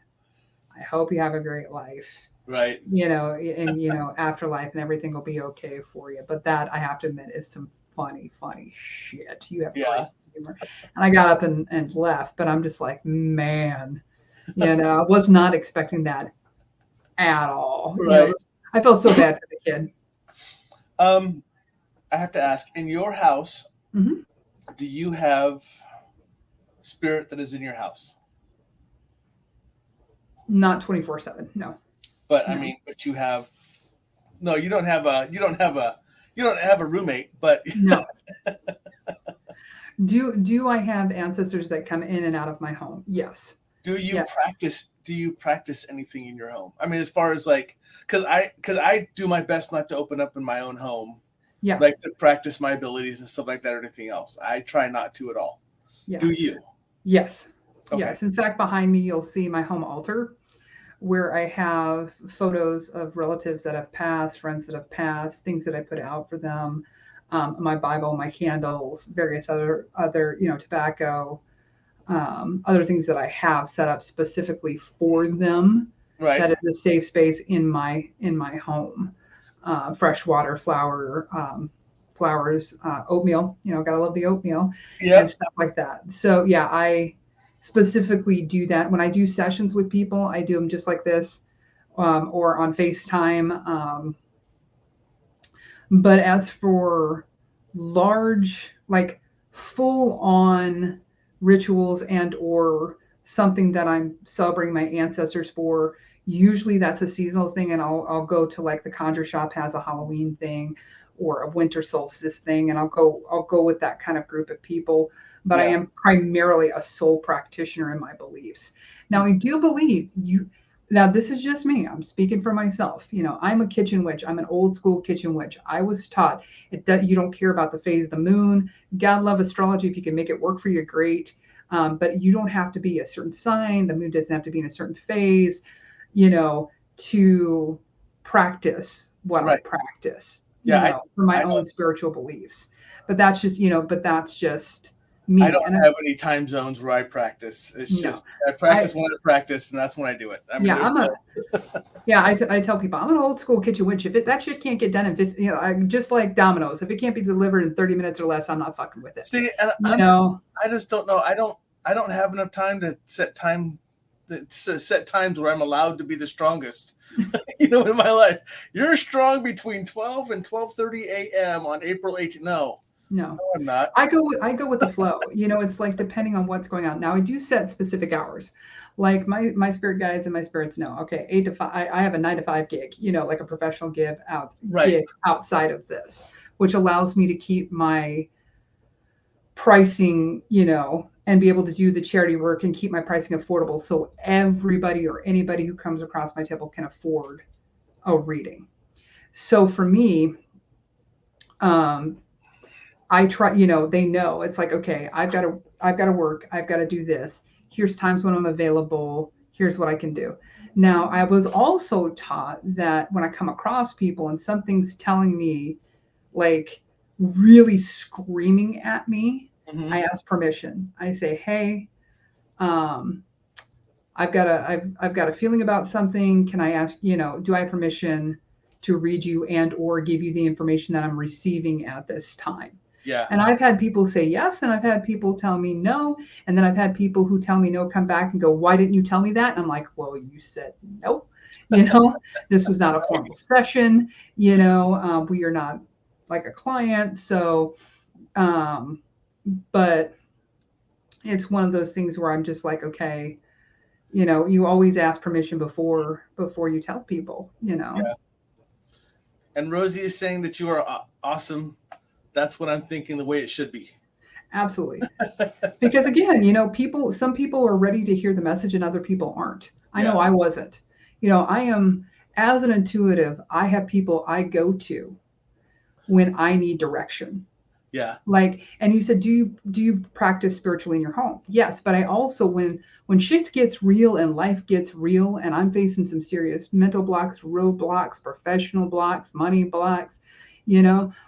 I hope you have a great life. Right. And afterlife and everything will be okay for you. But that, I have to admit, is some funny shit. You have great sense of humor. And I got up and left, but I'm just like, man, I was not expecting that at all. Right. I felt so bad for the kid. I have to ask, in your house, Mhm. do you have spirit that is in your house? Not 24/7. No. But No. I mean, but you have, no, you don't have a roommate, but No. Do I have ancestors that come in and out of my home? Yes. do you Yes. practice anything in your home? I mean, as far as like, because I do my best not to open up in my own home, Yeah. like to practice my abilities and stuff like that or anything else. I try not to at all. Yeah. Do you? Yes. Okay. Yes. In fact, behind me, you'll see my home altar, where I have photos of relatives that have passed, friends that have passed, things that I put out for them, my Bible, my candles, various other tobacco, other things that I have set up specifically for them. Right. That is a safe space in my home. Fresh water, flowers, oatmeal. Gotta love the oatmeal and stuff like that. So yeah, I specifically do that when I do sessions with people. I do them just like this, or on FaceTime. But as for large, like full on rituals and or something that I'm celebrating my ancestors for, usually that's a seasonal thing, and I'll go to, like, the Conjure shop has a Halloween thing or a winter solstice thing, and I'll go with that kind of group of people. But I am primarily a soul practitioner in my beliefs. Now, I do believe now, this is just me. I'm speaking for myself. I'm a kitchen witch. I'm an old school kitchen witch. I was taught you don't care about the phase of the moon. God love astrology. If you can make it work for you, great. But you don't have to be a certain sign. The moon doesn't have to be in a certain phase, to practice what I practice, for my own spiritual beliefs. But that's just me. I don't have any time zones where I practice. It's just I practice when I practice, and that's when I do it. I mean, I tell people I'm an old school kitchen witch. If that just can't get done in 50, just like Domino's, if it can't be delivered in 30 minutes or less, I'm not fucking with it. See, and I just don't know. I don't have enough time to set times where I'm allowed to be the strongest. In my life, you're strong between 12 and 12:30 a.m. on April 18th. No, I'm not. I go with the flow. It's like depending on what's going on. Now, I do set specific hours. Like my spirit guides and my spirits know, okay, 8 to 5. I have a 9 to 5 gig, like a professional gig outside of this, which allows me to keep my pricing, and be able to do the charity work and keep my pricing affordable, so everybody or anybody who comes across my table can afford a reading. So for me, I try, they know it's like, okay, I've got to work. I've got to do this. Here's times when I'm available. Here's what I can do. Now, I was also taught that when I come across people and something's telling me, like, really screaming at me, I ask permission. I say, hey, I've got a feeling about something. Can I ask, do I have permission to read you and or give you the information that I'm receiving at this time? Yeah. And I've had people say yes, and I've had people tell me no, and then I've had people who tell me no, come back and go, why didn't you tell me that? And I'm like, well, you said no. This was not a formal session. We are not like a client. So, but it's one of those things where I'm just like, okay, you always ask permission before you tell people, Yeah. And Rosie is saying that you are awesome. That's what I'm thinking, the way it should be. Absolutely. Because again, some people are ready to hear the message and other people aren't. I know I wasn't. I am, as an intuitive, I have people I go to when I need direction. Yeah. And you said, do you practice spiritually in your home? Yes. But I also, when shit gets real and life gets real and I'm facing some serious mental blocks, roadblocks, professional blocks, money blocks,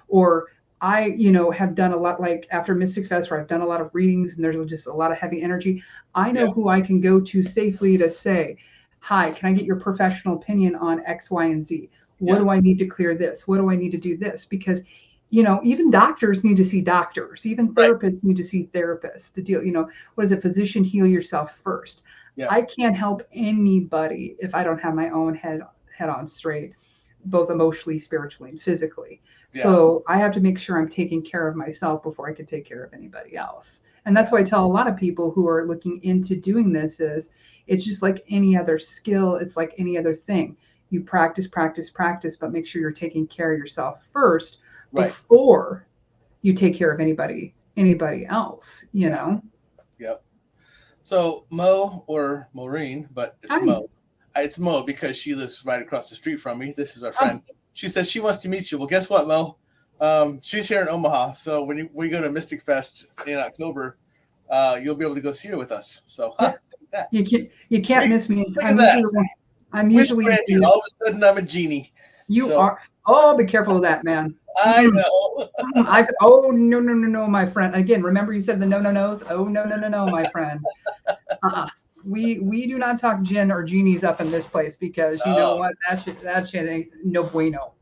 or I, have done a lot, like after Mystic Fest, where I've done a lot of readings and there's just a lot of heavy energy. I know who I can go to safely to say, hi, can I get your professional opinion on X, Y, and Z? What do I need to clear this? What do I need to do this? Because even doctors need to see doctors, even therapists need to see therapists to deal, what is it? Physician, heal yourself first. Yeah. I can't help anybody if I don't have my own head on straight, both emotionally, spiritually, and physically. Yeah. So I have to make sure I'm taking care of myself before I can take care of anybody else. And that's why I tell a lot of people who are looking into doing this is it's just like any other skill. It's like any other thing. You practice, but make sure you're taking care of yourself first. Before you take care of anybody else, know? Yep. So Mo, or Maureen, but it's Mo. It's Mo because she lives right across the street from me. This is our friend. She says she wants to meet you. Well, guess what, Mo? She's here in Omaha. So when we go to Mystic Fest in October, you'll be able to go see her with us. So you can't miss me. I'm usually all of a sudden I'm a genie. You are. Oh, be careful of that, man. I know. No, my friend. Again, remember you said the no. Oh, no, my friend. We do not talk jinn or genies up in this place because you know what? That shit ain't no bueno.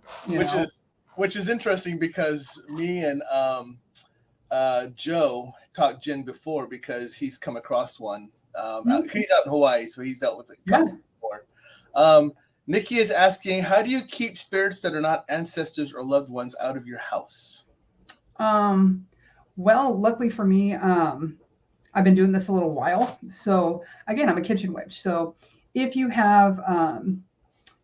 Which is interesting because me and Joe talked jinn before because he's come across one. He's out in Hawaii, so he's dealt with it before. Nikki is asking, how do you keep spirits that are not ancestors or loved ones out of your house? Well, luckily for me, I've been doing this a little while. So again, I'm a kitchen witch. So if you have,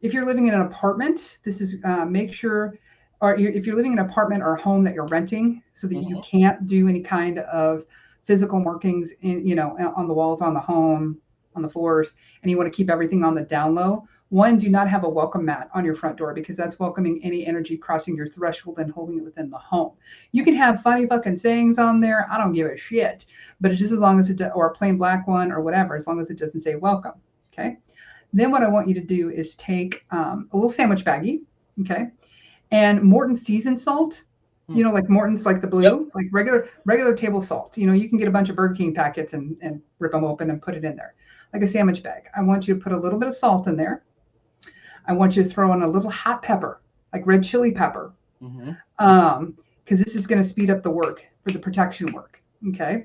if you're living in an apartment, this is make sure, or if you're living in an apartment or home that you're renting, so that you can't do any kind of physical markings on the walls, on the home, on the floors, and you want to keep everything on the down low. One, do not have a welcome mat on your front door because that's welcoming any energy crossing your threshold and holding it within the home. You can have funny fucking sayings on there. I don't give a shit, but it's just as long as it, or a plain black one or whatever, as long as it doesn't say welcome. Okay. Then what I want you to do is take a little sandwich baggie. Okay. And Morton seasoned salt, like Morton's, like the blue, like regular table salt. You can get a bunch of Burger King packets and rip them open and put it in there like a sandwich bag. I want you to put a little bit of salt in there. I want you to throw in a little hot pepper, like red chili pepper, because this is going to speed up the work for the protection work, okay,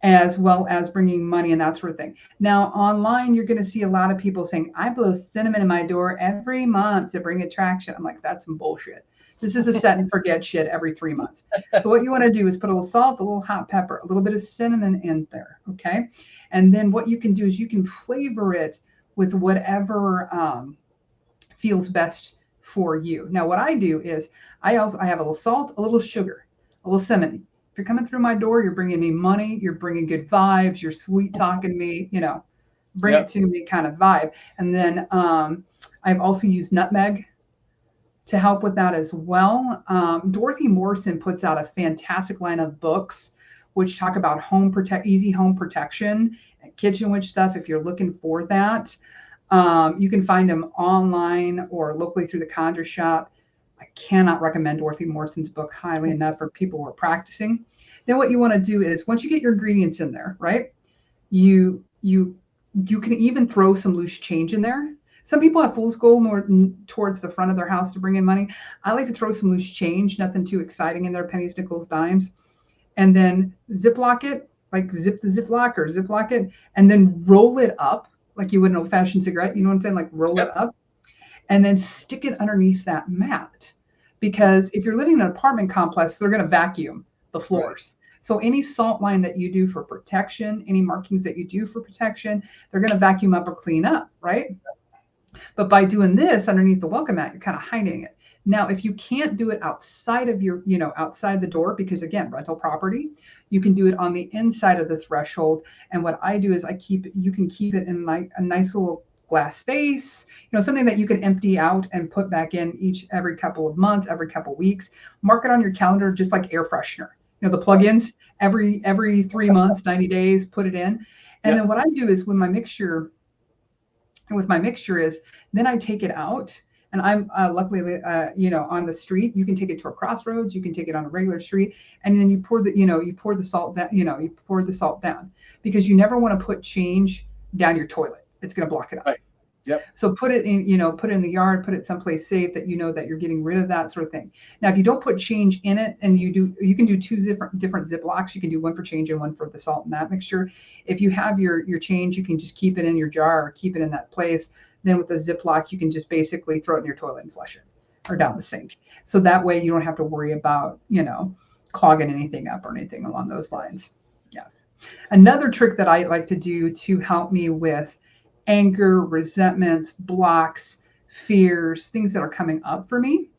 as well as bringing money and that sort of thing. Now, online, you're going to see a lot of people saying, I blow cinnamon in my door every month to bring attraction. I'm like, that's some bullshit. This is a set and forget shit every 3 months. So what you want to do is put a little salt, a little hot pepper, a little bit of cinnamon in there, okay? And then what you can do is you can flavor it with whatever feels best for you. Now, what I do is I have a little salt, a little sugar, a little cinnamon. If you're coming through my door, you're bringing me money, you're bringing good vibes, you're sweet talking me, bring it to me kind of vibe. And then I've also used nutmeg to help with that as well. Dorothy Morrison puts out a fantastic line of books which talk about easy home protection and kitchen witch stuff if you're looking for that. You can find them online or locally through the Conjure shop. I cannot recommend Dorothy Morrison's book highly enough for people who are practicing. Then what you want to do is once you get your ingredients in there, right? You can even throw some loose change in there. Some people have fool's gold towards the front of their house to bring in money. I like to throw some loose change, nothing too exciting in there, pennies, nickels, dimes, and then ziplock it, like zip the ziplock or ziplock it, and then roll it up like you would an old-fashioned cigarette. You know what I'm saying? Like roll it up and then stick it underneath that mat. Because if you're living in an apartment complex, they're going to vacuum the floors. Right. So any salt line that you do for protection, any markings that you do for protection, they're going to vacuum up or clean up, right? But by doing this underneath the welcome mat, you're kind of hiding it. Now, if you can't do it outside of your, outside the door, because again, rental property, you can do it on the inside of the threshold. And what I do is you can keep it in like a nice little glass vase, something that you can empty out and put back in every couple of months, every couple of weeks. Mark it on your calendar, just like air freshener. The plugins every 3 months, 90 days, put it in. And then what I do is with my mixture is then I take it out. And I'm luckily, on the street. You can take it to a crossroads. You can take it on a regular street, and then you pour the salt down. You pour the salt down, because you never want to put change down your toilet. It's going to block it up. Right. Yep. So put it in the yard. Put it someplace safe that that you're getting rid of that sort of thing. Now, if you don't put change in it, and you can do two different Ziplocs. You can do one for change and one for the salt in that mixture. If you have your change, you can just keep it in your jar or keep it in that place. Then with the Ziploc, you can just basically throw it in your toilet and flush it, or down the sink. So that way you don't have to worry about, clogging anything up or anything along those lines. Yeah. Another trick that I like to do to help me with anger, resentments, blocks, fears, things that are coming up for me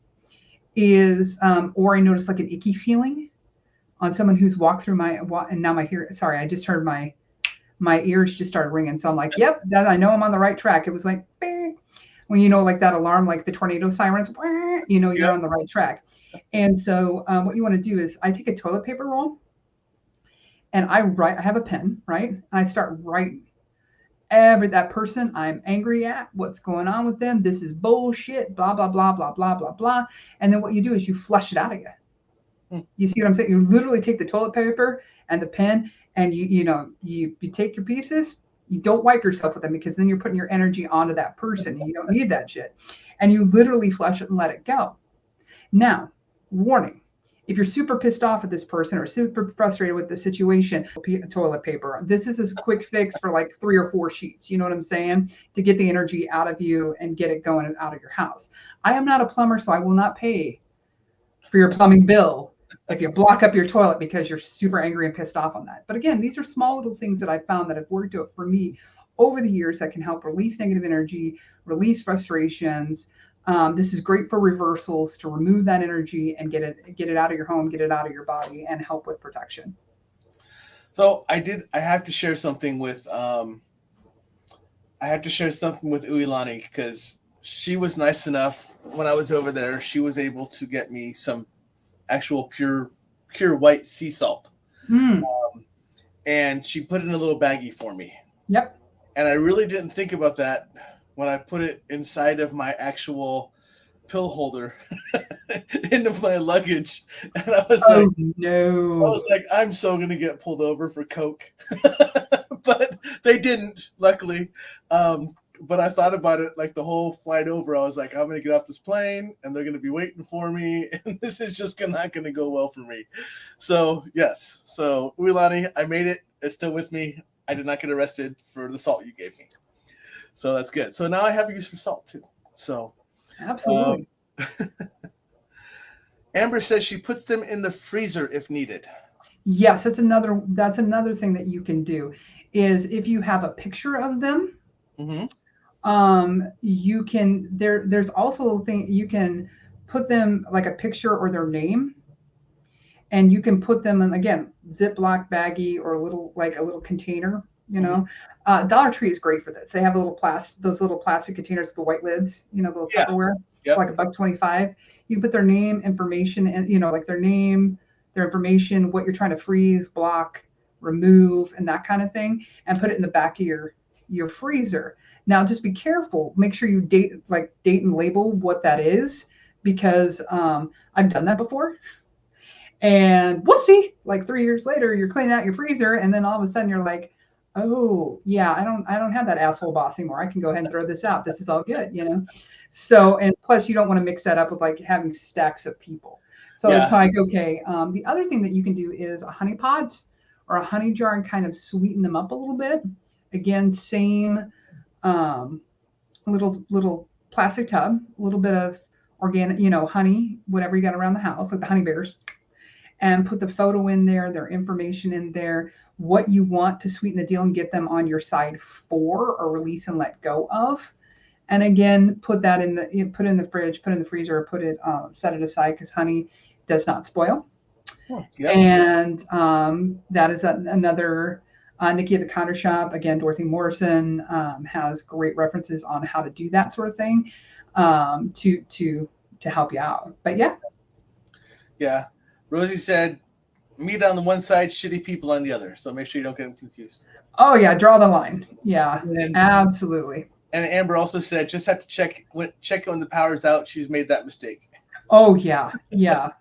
is, or I notice like an icky feeling on someone who's walked through and now I just heard my ears just started ringing. So I'm like, yep, that I know I'm on the right track. It was like, bing. When like that alarm, like the tornado sirens, you're on the right track. And so what you want to do is I take a toilet paper roll and I have a pen, right? And I start writing that person I'm angry at, what's going on with them. This is bullshit, blah, blah, blah, blah, blah, blah, blah. And then what you do is you flush it out of you. You see what I'm saying? You literally take the toilet paper and the pen, and you take your pieces. You don't wipe yourself with them, because then you're putting your energy onto that person, and you don't need that shit. And you literally flush it and let it go. Now, warning: if you're super pissed off at this person or super frustrated with the situation, toilet paper. This is a quick fix for like 3 or 4 sheets. You know what I'm saying? To get the energy out of you and get it going out of your house. I am not a plumber, so I will not pay for your plumbing bill if you block up your toilet because you're super angry and pissed off on that. But again, these are small little things that I found that have worked out for me over the years that can help release negative energy, release frustrations. This is great for reversals, to remove that energy and get it out of your home, get it out of your body, and help with protection. So I have to share something with Uilani, because she was nice enough when I was over there. She was able to get me some actual pure white sea salt. And she put it in a little baggie for me. Yep. And I really didn't think about that when I put it inside of my actual pill holder into my luggage. And I was I'm so going to get pulled over for coke. But they didn't, luckily. But I thought about it like the whole flight over. I was like, I'm going to get off this plane and they're going to be waiting for me. And this is just not going to go well for me. So, yes. So, Uilani, I made it. It's still with me. I did not get arrested for the salt you gave me. So that's good. So now I have use for salt too. So absolutely. Amber says she puts them in the freezer if needed. Yes, that's another thing that you can do, is if you have a picture of them. Mm-hmm. You can, there's also a thing, you can put them like a picture or their name, and you can put them in, again, Ziploc baggie or a little container, Mm-hmm. Dollar Tree is great for this. They have those little plastic containers with the white lids, the little Tupperware. Yep. Like $1.25. You can put their name, information, and like their name, their information, what you're trying to freeze, block, remove, and that kind of thing, and put it in the back of your freezer. Now, just be careful. Make sure you date and label what that is, because I've done that before. And whoopsie, like 3 years later, you're cleaning out your freezer, and then all of a sudden you're like, oh yeah, I don't have that asshole boss anymore. I can go ahead and throw this out. This is all good, So, and plus you don't want to mix that up with like having stacks of people. So It's like, okay. The other thing that you can do is a honey pot or a honey jar and kind of sweeten them up a little bit. Again, same little plastic tub, a little bit of organic, honey, whatever you got around the house, like the honey bears, and put the photo in there, their information in there, what you want to sweeten the deal and get them on your side for or release and let go of. And again, put it in the fridge, put it in the freezer, or set it aside, because honey does not spoil. Yep. And that is another Nikki at the Counter Shop. Again, Dorothy Morrison has great references on how to do that sort of thing to help you out. But yeah. Rosie said, meat on the one side, shitty people on the other. So make sure you don't get them confused. Oh yeah, draw the line. Yeah, absolutely. And Amber also said, just have to check when the power's out. She's made that mistake. Oh yeah, yeah.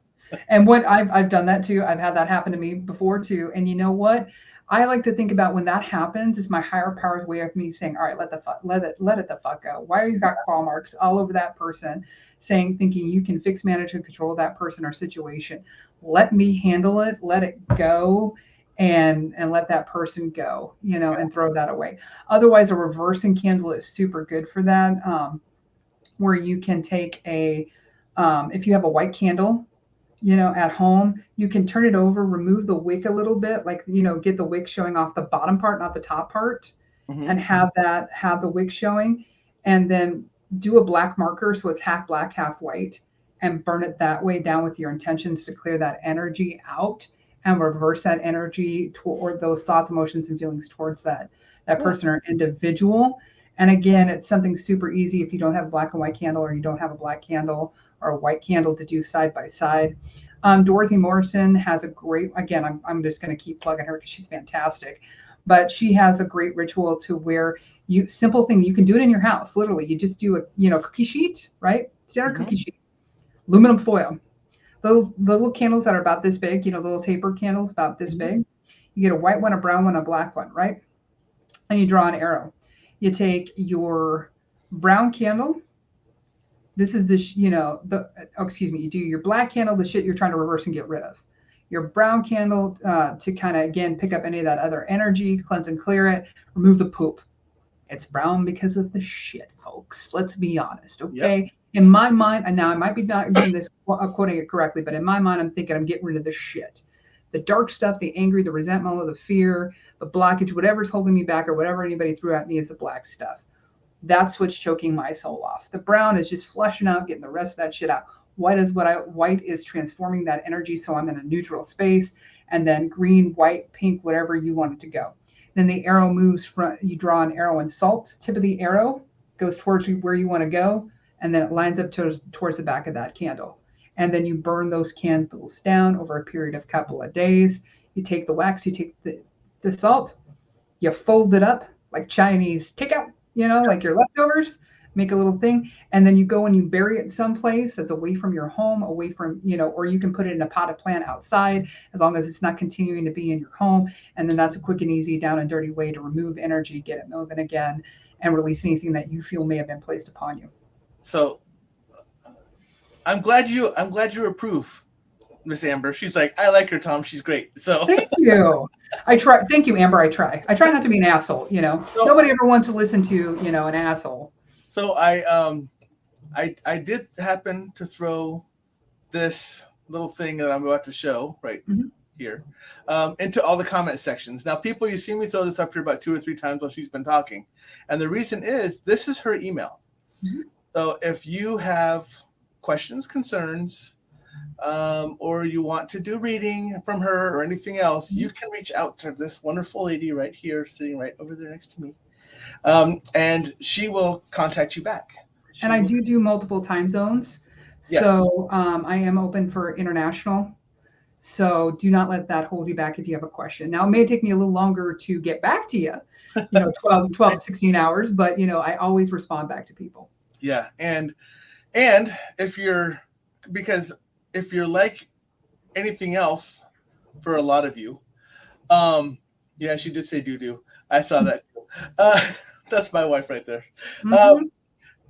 And what I've done that too. I've had that happen to me before too. And you know what? I like to think about when that happens, it's my higher power's way of me saying, all right, let it the fuck go. Why are you got claw marks all over that person, thinking you can fix, manage, and control that person or situation? Let me handle it, let it go, and let that person go, and throw that away. Otherwise, a reversing candle is super good for that, where you can take if you have a white candle, at home, you can turn it over, remove the wick a little bit, get the wick showing off the bottom part, not the top part, and have the wick showing, and then do a black marker. So it's half black, half white, and burn it that way down with your intentions to clear that energy out and reverse that energy toward those thoughts, emotions, and feelings towards that person or individual. And again, it's something super easy if you don't have a black and white candle, or you don't have a black candle or a white candle to do side by side. Dorothy Morrison has a great, again, I'm just going to keep plugging her because she's fantastic, but she has a great ritual to where simple thing, you can do it in your house. Literally, you just do a cookie sheet, right? Standard cookie sheet, aluminum foil. Those the little candles that are about this big, the little taper candles about this big. You get a white one, a brown one, a black one, right? And you draw an arrow. You take your brown candle. This is you do your black candle, the shit you're trying to reverse and get rid of. Your brown candle to kind of, again, pick up any of that other energy, cleanse and clear it, remove the poop. It's brown because of the shit, folks. Let's be honest, okay? Yep. In my mind, and now I might be not doing this, quoting it correctly, but in my mind, I'm thinking I'm getting rid of the shit. The dark stuff, the anger, the resentment, the fear, the blockage, whatever's holding me back or whatever anybody threw at me is the black stuff. That's what's choking my soul off. The brown is just flushing out, getting the rest of that shit out. White is transforming that energy, so I'm in a neutral space. And then green, white, pink, whatever you want it to go. Then the arrow moves you draw an arrow in salt. Tip of the arrow goes towards where you want to go, and then it lines up towards the back of that candle. And then you burn those candles down over a period of a couple of days. You take the wax, you take the salt, you fold it up like Chinese takeout, like your leftovers, make a little thing, and then you go and you bury it someplace that's away from your home, away from, or you can put it in a potted plant outside, as long as it's not continuing to be in your home. And then that's a quick and easy, down and dirty way to remove energy, get it moving again, and release anything that you feel may have been placed upon you. So I'm glad you approve, Miss Amber. She's like, I like her, Tom. She's great. So thank you. I try. Thank you, Amber. I try not to be an asshole. So, nobody ever wants to listen to, an asshole. So I did happen to throw this little thing that I'm about to show right here into all the comment sections. Now, people, you see me throw this up here about 2 or 3 times while she's been talking. And the reason is, this is her email. So if you have questions, concerns, or you want to do reading from her or anything else, you can reach out to this wonderful lady right here, sitting right over there next to me. And she will contact you back. I do multiple time zones. Yes. So I am open for international. So do not let that hold you back if you have a question. Now, it may take me a little longer to get back to you, 12 to 16 hours, but, I always respond back to people. Yeah. And if you're like anything else, for a lot of you, yeah, she did say doo-doo. I saw that. That's my wife right there.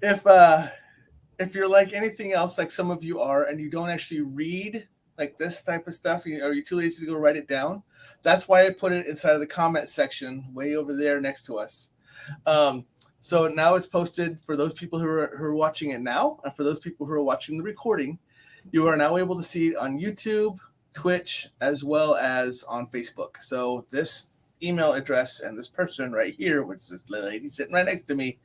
If you're like anything else, like some of you are, and you don't actually read like this type of stuff, or you're too lazy to go write it down, that's why I put it inside of the comment section way over there next to us. So now it's posted for those people who are watching it now, and for those people who are watching the recording. You are now able to see it on YouTube, Twitch, as well as on Facebook. So this email address, and this person right here, which is the lady sitting right next to me,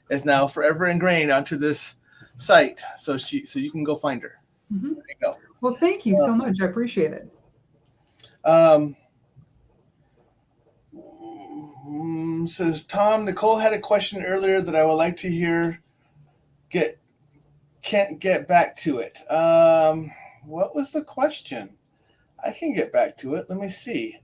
is now forever ingrained onto this site. So you can go find her. Mm-hmm. So there you go. Well, thank you so much. I appreciate it. Says Tom, Nicole had a question earlier that I would like to hear. Can't get back to it. What was the question? I can get back to it. Let me see.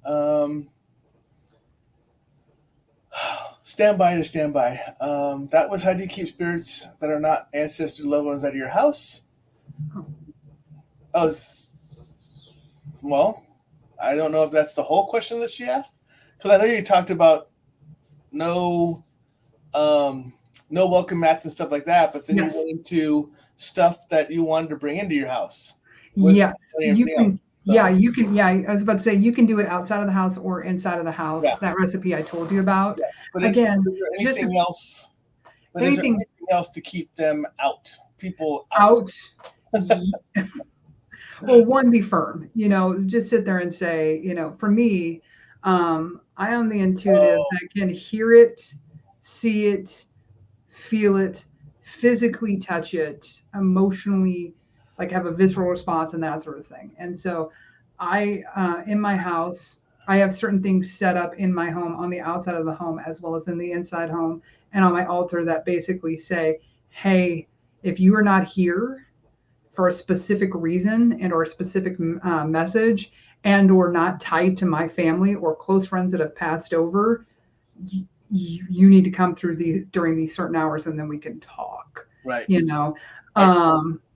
Stand by. That was, how do you keep spirits that are not ancestor loved ones out of your house? Oh, well, I don't know if that's the whole question that she asked, because I know you talked about no welcome mats and stuff like that, but then you went into stuff that you wanted to bring into your house. Yes, you can. So. Yeah, you can. Yeah, I was about to say you can do it outside of the house or inside of the house. Yeah. That recipe I told you about. Yeah. But again, is there anything else? Is there anything else to keep them out? People out. Well, one, be firm. Just sit there and say, for me, I am the intuitive that can hear it, see it, feel it, physically touch it, emotionally, like have a visceral response and that sort of thing. And so in my house, I have certain things set up in my home on the outside of the home as well as in the inside home and on my altar that basically say, hey, if you are not here for a specific reason and or a specific message and or not tied to my family or close friends that have passed over, you need to come through during these certain hours and then we can talk. Right.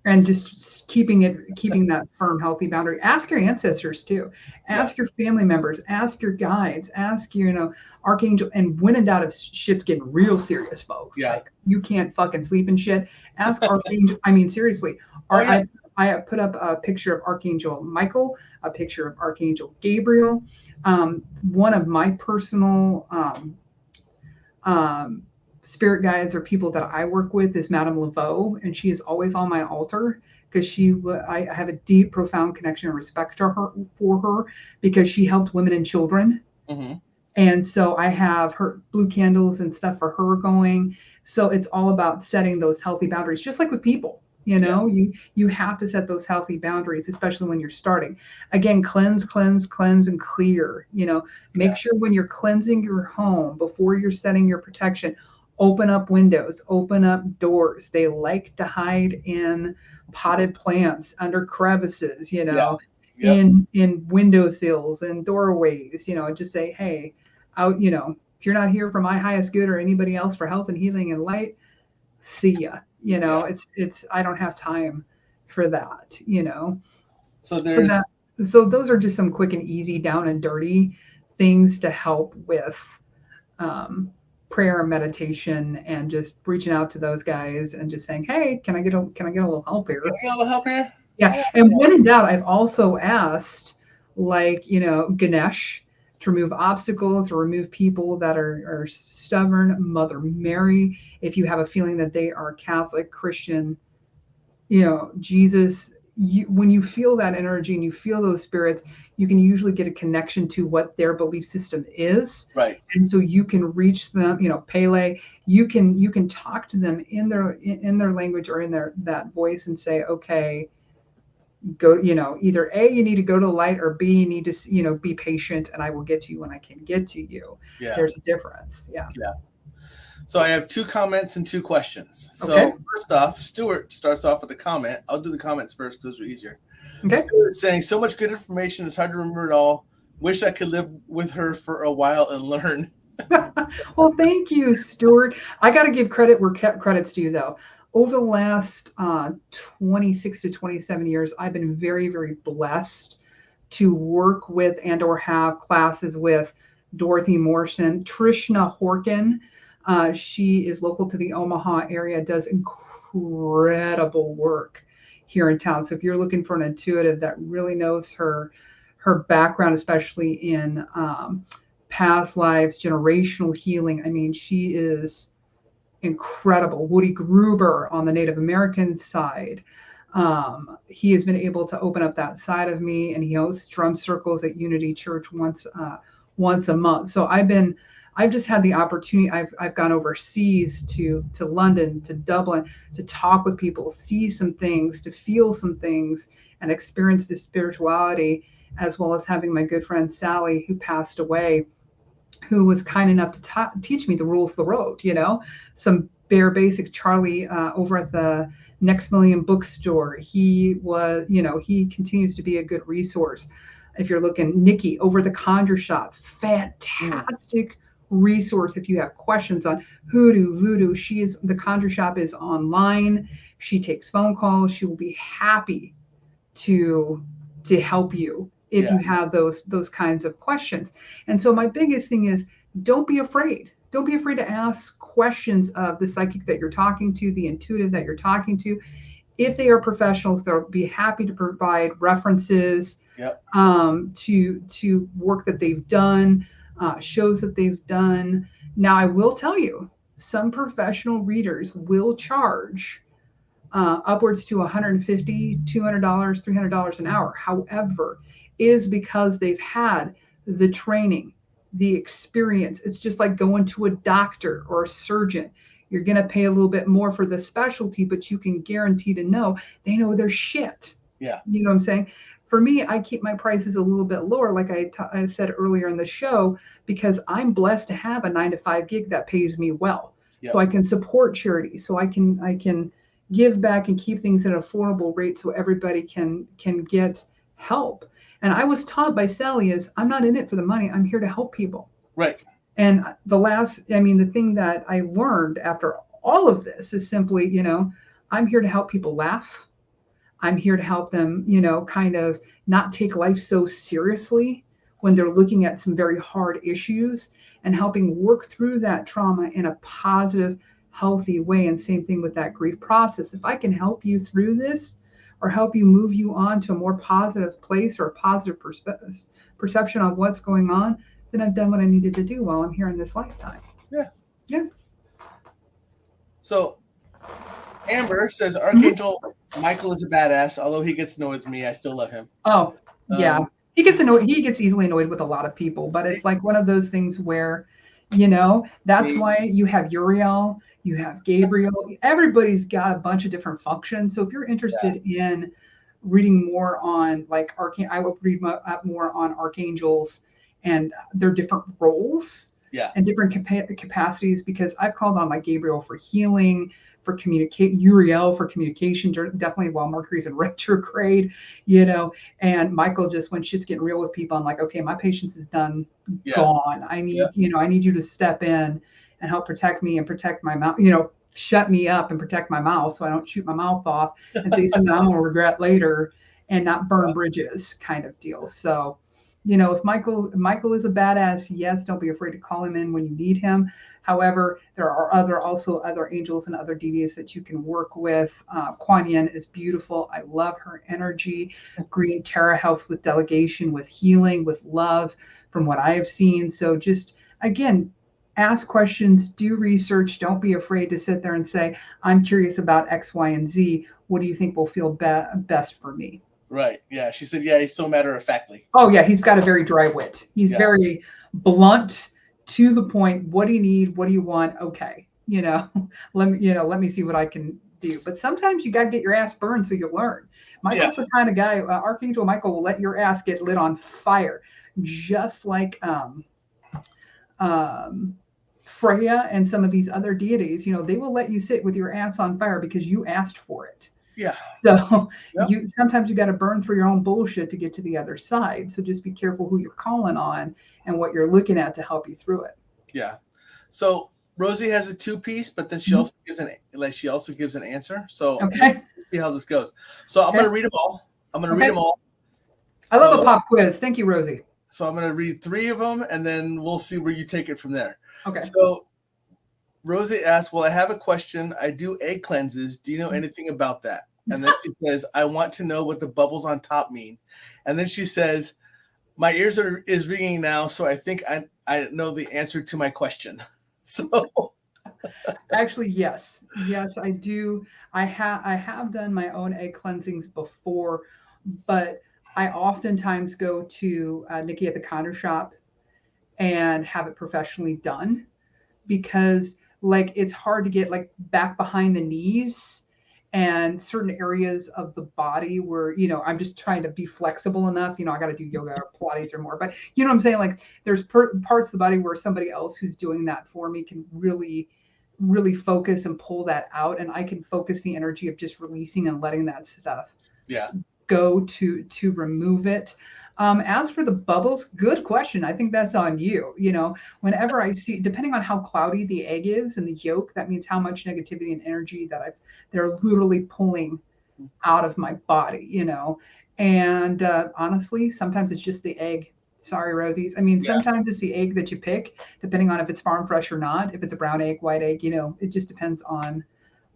And just keeping that firm, healthy boundary. Ask your ancestors too. Ask your family members. Ask your guides. Ask your, archangel. And when in doubt, if shit's getting real serious, folks, like you can't fucking sleep and shit. Ask archangel. I mean, seriously. I put up a picture of Archangel Michael, a picture of Archangel Gabriel. One of my personal spirit guides or people that I work with is Madame Laveau, and she is always on my altar because I have a deep, profound connection and respect for her because she helped women and children. Mm-hmm. And so I have her blue candles and stuff for her going. So it's all about setting those healthy boundaries, just like with people. You have to set those healthy boundaries, especially when you're starting. Again, cleanse, and clear. Make sure when you're cleansing your home before you're setting your protection, open up windows, open up doors. They like to hide in potted plants, under crevices, in windowsills and doorways, just say, hey, out, if you're not here for my highest good or anybody else for health and healing and light, see ya. It's I don't have time for that, So those are just some quick and easy, down and dirty things to help with prayer and meditation and just reaching out to those guys and just saying, hey, can I get a little help here? Can I get a little help here? Yeah. And when in doubt, I've also asked Ganesh to remove obstacles or remove people that are stubborn, Mother Mary, if you have a feeling that they are Catholic, Christian, Jesus, when you feel that energy and you feel those spirits, you can usually get a connection to what their belief system is. Right. And so you can reach them, Pele, you can talk to them in their language or in that voice and say, okay, go, either A, you need to go to the light, or B, you need to, be patient and I will get to you when I can get to you. Yeah. There's a difference. Yeah. Yeah. So I have 2 comments and 2 questions. So First off, Stuart starts off with a comment. I'll do the comments first. Those are easier. Okay. Stuart's saying, so much good information. It's hard to remember it all. Wish I could live with her for a while and learn. Well, thank you, Stuart. I got to give credit where credit's due, though. Over the last 26 to 27 years, I've been very, very blessed to work with and or have classes with Dorothy Morrison, Trishna Horkin. She is local to the Omaha area, does incredible work here in town. So if you're looking for an intuitive that really knows her background, especially in past lives, generational healing, I mean, she is incredible. Woody Gruber on the Native American side. He has been able to open up that side of me, and he hosts drum circles at Unity Church once once a month. So I've just had the opportunity. I've gone overseas to London, to Dublin, to talk with people, see some things, to feel some things, and experience this spirituality, as well as having my good friend Sally, who passed away, who was kind enough to teach me the rules of the road, some bare basics. Charlie, over at the Next Million bookstore, he was, he continues to be a good resource. If you're looking, Nikki over the Conjure Shop, fantastic resource if you have questions on hoodoo, voodoo. The Conjure Shop is online. She takes phone calls. She will be happy to help you if you have those kinds of questions. And so my biggest thing is, don't be afraid. Don't be afraid to ask questions of the psychic that you're talking to, the intuitive that you're talking to. If they are professionals, they'll be happy to provide references to work that they've done, shows that they've done. Now, I will tell you, some professional readers will charge upwards to $150, $200, $300 an hour. However, it is because they've had the training, the experience. It's just like going to a doctor or a surgeon. You're going to pay a little bit more for the specialty, but you can guarantee to know they know their shit. Yeah. You know what I'm saying? For me, I keep my prices a little bit lower, like I said earlier in the show, because I'm blessed to have a 9-to-5 gig that pays me well. Yep. So I can support charity. So I can give back and keep things at an affordable rate so everybody can get help. And I was taught by Sally is, I'm not in it for the money. I'm here to help people. Right. And the thing that I learned after all of this is simply, I'm here to help people laugh. I'm here to help them, kind of not take life so seriously when they're looking at some very hard issues, and helping work through that trauma in a positive, healthy way. And same thing with that grief process. If I can help you through this, or help you move you on to a more positive place or a positive perception of what's going on, then I've done what I needed to do while I'm here in this lifetime. Yeah. Yeah. So Amber says Archangel Michael is a badass. Although he gets annoyed with me, I still love him. Oh, yeah. He gets annoyed. He gets easily annoyed with a lot of people, but it's like one of those things where, that's why you have Uriel, you have Gabriel. Everybody's got a bunch of different functions. So if you're interested in reading more on like I would read up more on archangels and their different roles and different capacities, because I've called on like Gabriel for healing, for Uriel for communication, definitely while Mercury's in retrograde, and Michael, just when shit's getting real with people, I'm like, okay, my patience is done, gone. I need, I need you to step in and help protect me and protect my mouth, shut me up and protect my mouth so I don't shoot my mouth off and say something I'm gonna regret later and not burn bridges kind of deal. So, if Michael is a badass, yes, don't be afraid to call him in when you need him. However, there are also other angels and other deities that you can work with. Kuan Yin is beautiful. I love her energy. Green Terra helps with delegation, with healing, with love, from what I have seen. So just, again, ask questions, do research. Don't be afraid to sit there and say, I'm curious about X, Y, and Z. What do you think will feel best for me? Right. Yeah. She said, he's so matter-of-factly. Oh, yeah. He's got a very dry wit. He's very blunt, to the point. What do you need? What do you want? Okay. Let me see what I can do. But sometimes you got to get your ass burned so you learn. Michael's the kind of guy, Archangel Michael will let your ass get lit on fire. Just like Freya and some of these other deities, they will let you sit with your ass on fire because you asked for it. Yeah. So sometimes you got to burn through your own bullshit to get to the other side. So just be careful who you're calling on and what you're looking at to help you through it. Yeah. So Rosie has a 2-piece, but then she also gives an answer. So let's see how this goes. So I'm going to read them all. I love a pop quiz. Thank you, Rosie. So I'm going to read 3 of them, and then we'll see where you take it from there. Okay. So Rosie asks, well, I have a question. I do egg cleanses. Do you know anything about that? And then she says, I want to know what the bubbles on top mean. And then she says, my ears is ringing now, so I think I know the answer to my question. So actually, yes, I do. I have done my own egg cleansings before, but I oftentimes go to Nikki at the Conjure Shop, and have it professionally done, because like it's hard to get like back behind the knees and certain areas of the body where, I'm just trying to be flexible enough, I got to do yoga or Pilates or more, but you know what I'm saying? Like there's parts of the body where somebody else who's doing that for me can really, really focus and pull that out. And I can focus the energy of just releasing and letting that stuff go to remove it. As for the bubbles, good question. I think that's on you. Whenever I see, depending on how cloudy the egg is and the yolk, that means how much negativity and energy that they're literally pulling out of my body, And honestly, sometimes it's just the egg. Sorry, Rosies. I mean, sometimes it's the egg that you pick, depending on if it's farm fresh or not. If it's a brown egg, white egg, it just depends on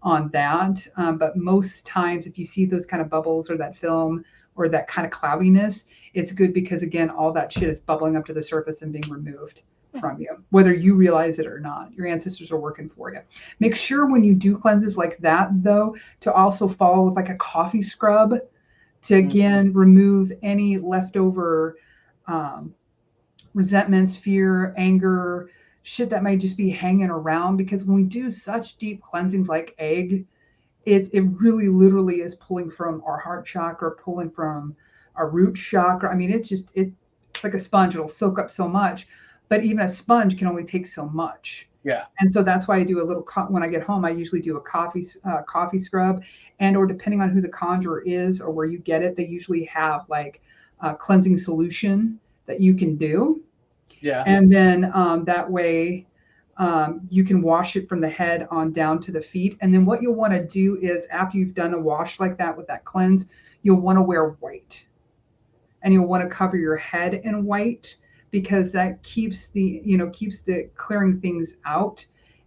that. But most times, if you see those kind of bubbles or that film or that kind of cloudiness, it's good because, again, all that shit is bubbling up to the surface and being removed from you, whether you realize it or not. Your ancestors are working for you. Make sure when you do cleanses like that, though, to also follow with like a coffee scrub to, again, remove any leftover resentments, fear, anger, shit that might just be hanging around. Because when we do such deep cleansings like egg, it really literally is pulling from our heart chakra, pulling from our root chakra. I mean, it's like a sponge. It'll soak up so much, but even a sponge can only take so much. Yeah. And so that's why I do a little, when I get home, I usually do a coffee scrub, and, or depending on who the conjurer is or where you get it, they usually have like a cleansing solution that you can do. Yeah. And then that way, you can wash it from the head on down to the feet. And then what you'll want to do is, after you've done a wash like that with that cleanse, you'll want to wear white, and you'll want to cover your head in white, because that keeps the clearing things out.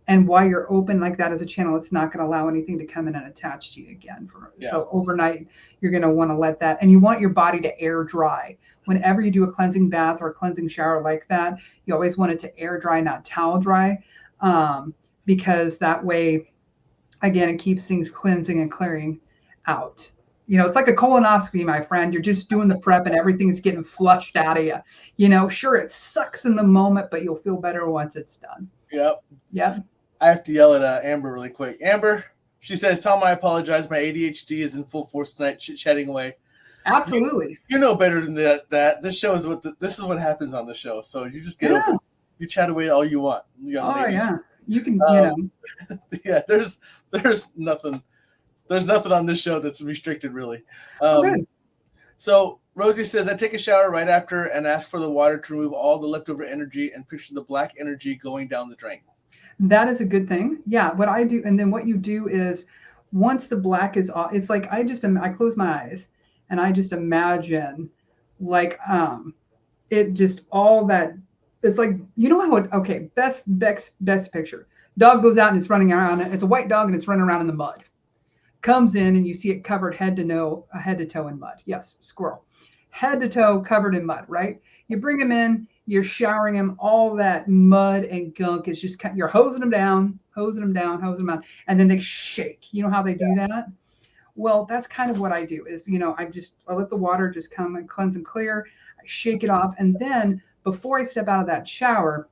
And while you're open like that as a channel, it's not going to allow anything to come in and attach to you again. So overnight, you're going to want to let that, and you want your body to air dry. Whenever you do a cleansing bath or a cleansing shower like that, you always want it to air dry, not towel dry, because that way, again, it keeps things cleansing and clearing out. It's like a colonoscopy, my friend. You're just doing the prep and everything's getting flushed out of you. Sure, it sucks in the moment, but you'll feel better once it's done. Yep. I have to yell at Amber really quick. Amber, she says, Tom, I apologize. My ADHD is in full force tonight, chit-chatting away. Absolutely. You know better than that. This show is this is what happens on the show. So you just get over it. You chat away all you want. Lady. Yeah. You can, Yeah, there's nothing. There's nothing on this show that's restricted, really. Good. So Rosie says, I take a shower right after and ask for the water to remove all the leftover energy and picture the black energy going down the drain. That is a good thing. Yeah. What I do, and then what you do is, once the black is off, it's like I close my eyes and I just imagine like it just all that. It's like, best picture. Dog goes out and it's running around. It's a white dog and it's running around in the mud. Comes in and you see it covered head to toe in mud. Yes, squirrel. Head to toe covered in mud, right? You bring him in, you're showering him, all that mud and gunk is just, you're hosing them down, and then they shake. You know how they do that? Well, that's kind of what I do is, I let the water just come and cleanse and clear. I shake it off. And then before I step out of that shower,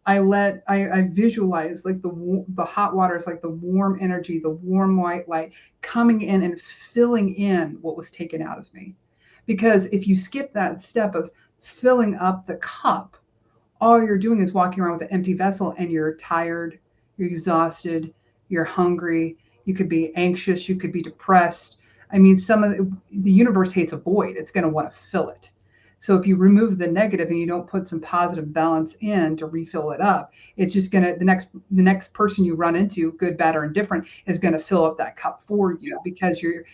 I visualize like the hot water is like the warm energy, the warm white light coming in and filling in what was taken out of me. Because if you skip that step of filling up the cup, all you're doing is walking around with an empty vessel, and you're tired, you're exhausted, you're hungry, you could be anxious, you could be depressed. I mean, the universe hates a void. It's going to want to fill it. So if you remove the negative and you don't put some positive balance in to refill it up, it's just going to, the next person you run into, good, bad, or indifferent, is going to fill up that cup for you, because you're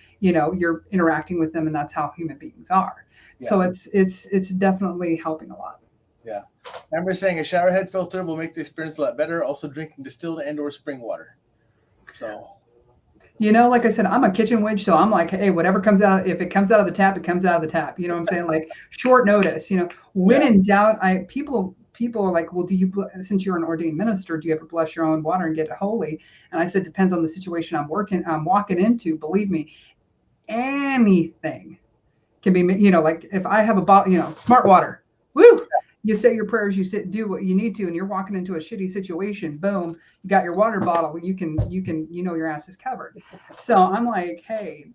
interacting with them, and that's how human beings are. Yeah. So it's definitely helping a lot. Yeah. Amber saying a shower head filter will make the experience a lot better. Also drinking distilled and/or spring water. So. Like I said, I'm a kitchen witch, so I'm like, hey, whatever comes out, if it comes out of the tap, it comes out of the tap. You know what I'm saying? Like short notice, when in doubt, people are like, well, since you're an ordained minister, do you ever bless your own water and get it holy? And I said, depends on the situation I'm walking into. Believe me, anything can be, like if I have a bottle, smart water, woo, You say your prayers, you do what you need to, and you're walking into a shitty situation. Boom, you got your water bottle. You know your ass is covered. So I'm like, hey,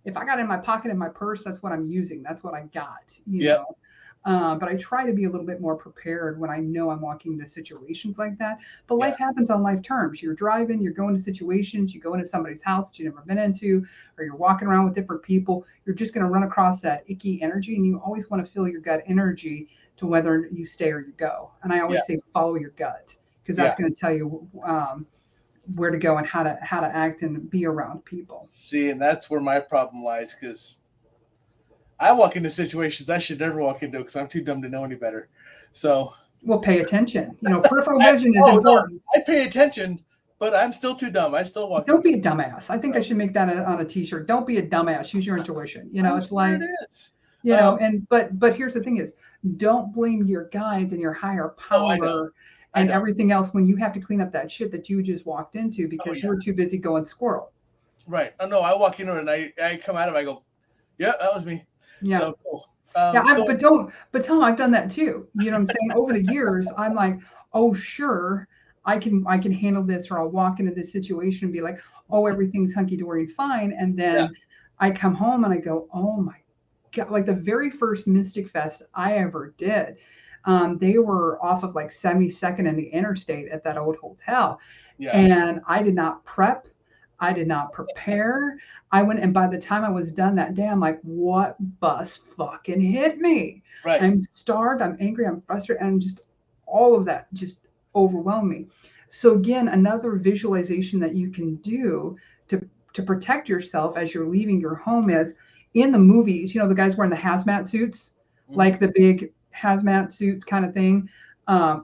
if I got it in my pocket in my purse, that's what I'm using. That's what I got. Yep. But I try to be a little bit more prepared when I know I'm walking into situations like that. But Yeah. life happens on life terms. You're driving, you're going to situations, you go into somebody's house that you've never been into, or you're walking around with different people. You're just going to run across that icky energy, and you always want to feel your gut energy to whether you stay or you go. And I always say follow your gut, because that's going to tell you where to go and how to act and be around people. See, and that's where my problem lies, because I walk into situations I should never walk into because I'm too dumb to know any better. So, well, pay attention. Peripheral vision is important. No, I pay attention, but I'm still too dumb. I still walk. Don't be a dumbass. I think I should make that on a T-shirt. Don't be a dumbass. Use your intuition. It's sure like it is. But here's the thing: is don't blame your guides and your higher power and everything else when you have to clean up that shit that you just walked into because you were too busy going squirrel. Right. Oh no, I walk into it and I come out of it, I go, yeah, that was me. Yeah. So cool. But Tom, I've done that too. You know what I'm saying? Over the years, I'm like, oh, sure, I can handle this, or I'll walk into this situation and be like, oh, everything's hunky-dory and fine. And then I come home and I go, oh my God, like the very first Mystic Fest I ever did. They were off of like 72nd and the interstate at that old hotel. Yeah. And I did not prep. I did not prepare. I went, and by the time I was done that day, I'm like, what bus fucking hit me? Right. I'm starved. I'm angry. I'm frustrated. And just all of that just overwhelmed me. So again, another visualization that you can do to protect yourself as you're leaving your home is in the movies, the guys wearing the hazmat suits, like the big hazmat suits kind of thing.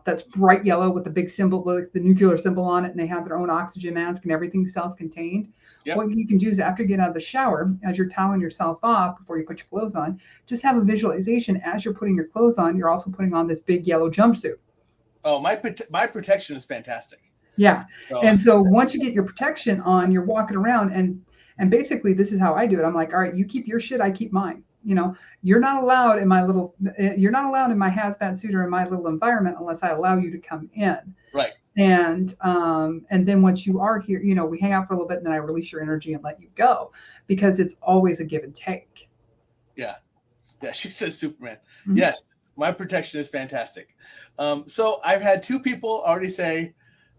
That's bright yellow with the big symbol, like the nuclear symbol on it, and they have their own oxygen mask and everything's self-contained. Yep. What you can do is after you get out of the shower, as you're toweling yourself off before you put your clothes on, just have a visualization as you're putting your clothes on. You're also putting on this big yellow jumpsuit. Oh, my protection is fantastic. Yeah. And so once you get your protection on, you're walking around and basically this is how I do it. I'm like, all right, you keep your shit, I keep mine. You're not allowed in my hazmat suit or in my little environment unless I allow you to come in. Right. And then once you are here, we hang out for a little bit and then I release your energy and let you go, because it's always a give and take. Yeah. Yeah. She says Superman. Mm-hmm. Yes. My protection is fantastic. So I've had 2 people already say,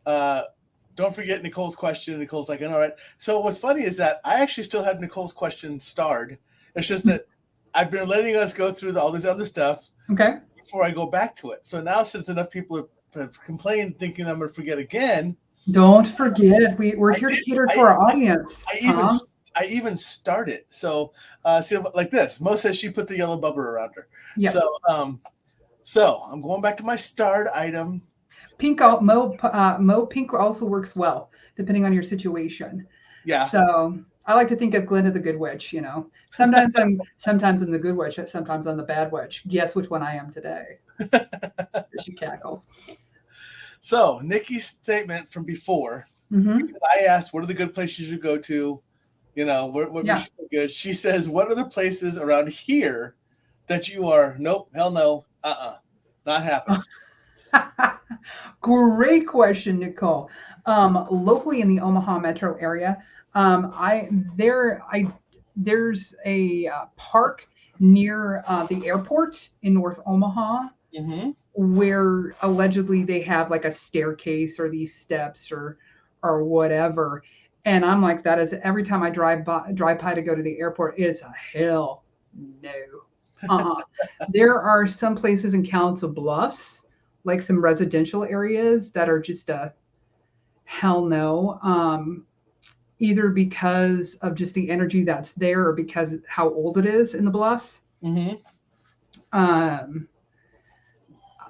don't forget Nicole's question. Nicole's like, all right. So what's funny is that I actually still have Nicole's question starred. It's just that I've been letting us go through all this other stuff before I go back to it. So now, since enough people have complained thinking I'm going to forget again. Don't forget. We're here to cater to our audience. I even started. So, like this. Mo says she put the yellow bubble around her. Yeah. So I'm going back to my starred item. Mo pink also works well depending on your situation. Yeah. So I like to think of Glinda the Good Witch. Sometimes I'm the good witch, sometimes I'm the bad witch. Guess which one I am today? She cackles. So Nikki's statement from before, I asked, "What are the good places you go to? What makes you feel good?" She says, "What are the places around here that you are? Nope, hell no, not happening." Great question, Nicole. Locally in the Omaha metro area, there's a park near the airport in North Omaha, where allegedly they have like a staircase or these steps or whatever. And I'm like, that is every time I drive by to go to the airport, it's a hell no. There are some places in Council Bluffs, like some residential areas that are just a hell no. Either because of just the energy that's there or because how old it is in the Bluffs.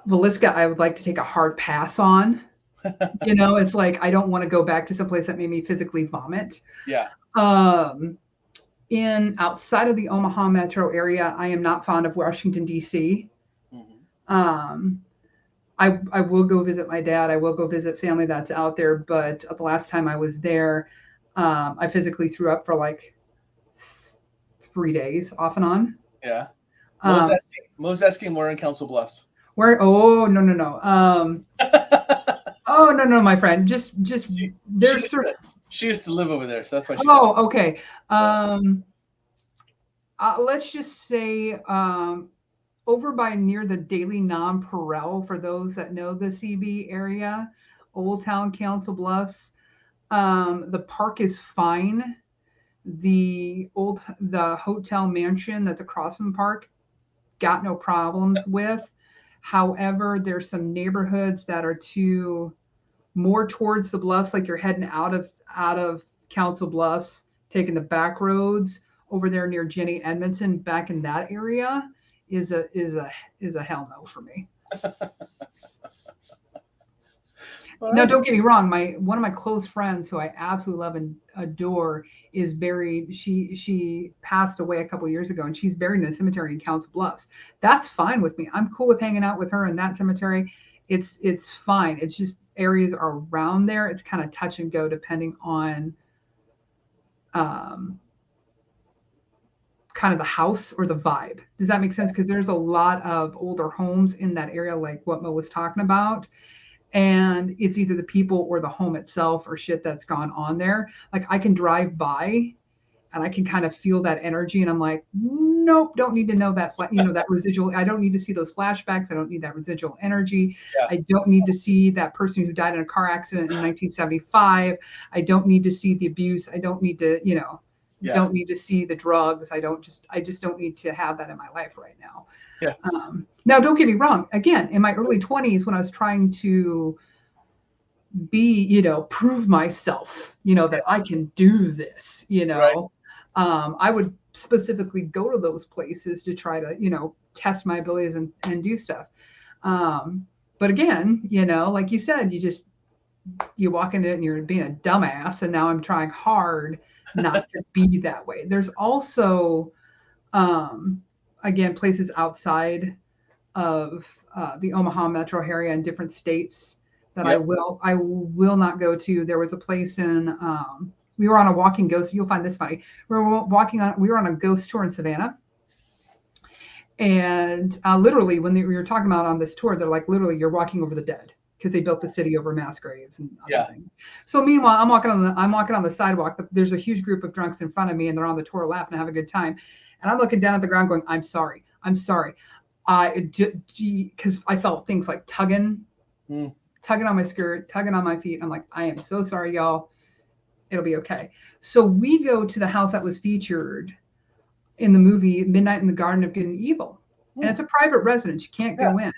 Villisca, I would like to take a hard pass on. It's like, I don't want to go back to someplace that made me physically vomit. Yeah. In outside of the Omaha metro area, I am not fond of Washington, D.C. I will go visit my dad. I will go visit family that's out there. But the last time I was there, I physically threw up for like 3 days off and on. Yeah. Mo's asking where in Council Bluffs. Where? Oh, no, no, no. Oh, no, no, my friend. Just she, she, there's used to, she used to live over there, so that's why she's oh, asking. okay. Yeah. Let's just say over by near the Daily Nonpareil, for those that know the CB area, Old Town Council Bluffs. The park is fine. The hotel mansion that's across from the park, got no problems with. However, there's some neighborhoods that are too more towards the bluffs, like you're heading out of Council Bluffs, taking the back roads over there near Jenny Edmondson, back in that area is a hell no for me. All Now, right. don't get me wrong. One of my close friends, who I absolutely love and adore, is buried. She passed away a couple of years ago, and she's buried in a cemetery in Council Bluffs. That's fine with me. I'm cool with hanging out with her in that cemetery. It's fine. It's just areas around there. It's kind of touch and go depending on um, kind of the house or the vibe. Does that make sense? Because there's a lot of older homes in that area, like what Mo was talking about. And it's either the people or the home itself or shit that's gone on there. Like I can drive by and I can kind of feel that energy, and I'm like, nope, don't need to know that, that residual. I don't need to see those flashbacks. I don't need that residual energy. Yeah. I don't need to see that person who died in a car accident in 1975. I don't need to see the abuse. I don't need to, Yeah. don't need to see the drugs. I just don't need to have that in my life right now. Yeah. Now, don't get me wrong. Again, in my early 20s, when I was trying to be, prove myself, that I can do this, Right. I would specifically go to those places to try to, test my abilities and do stuff. But again, like you said, you walk into it and you're being a dumbass. And now I'm trying hard not to be that way. There's also, again, places outside of the Omaha metro area in different states that Yep. I will not go to. There was a place in we were on a walking ghost. You'll find this funny. We were on a ghost tour in Savannah, and literally when we were talking about on this tour, they're like, literally, you're walking over the dead because they built the city over mass graves and other things. So meanwhile, I'm walking on the sidewalk. There's a huge group of drunks in front of me, and they're on the tour laughing and having a good time. And I'm looking down at the ground, going, I'm sorry. Because I felt things like tugging on my skirt, tugging on my feet. I'm like, I am so sorry, y'all. It'll be okay. So we go to the house that was featured in the movie Midnight in the Garden of Good and Evil. And it's a private residence. You can't go in.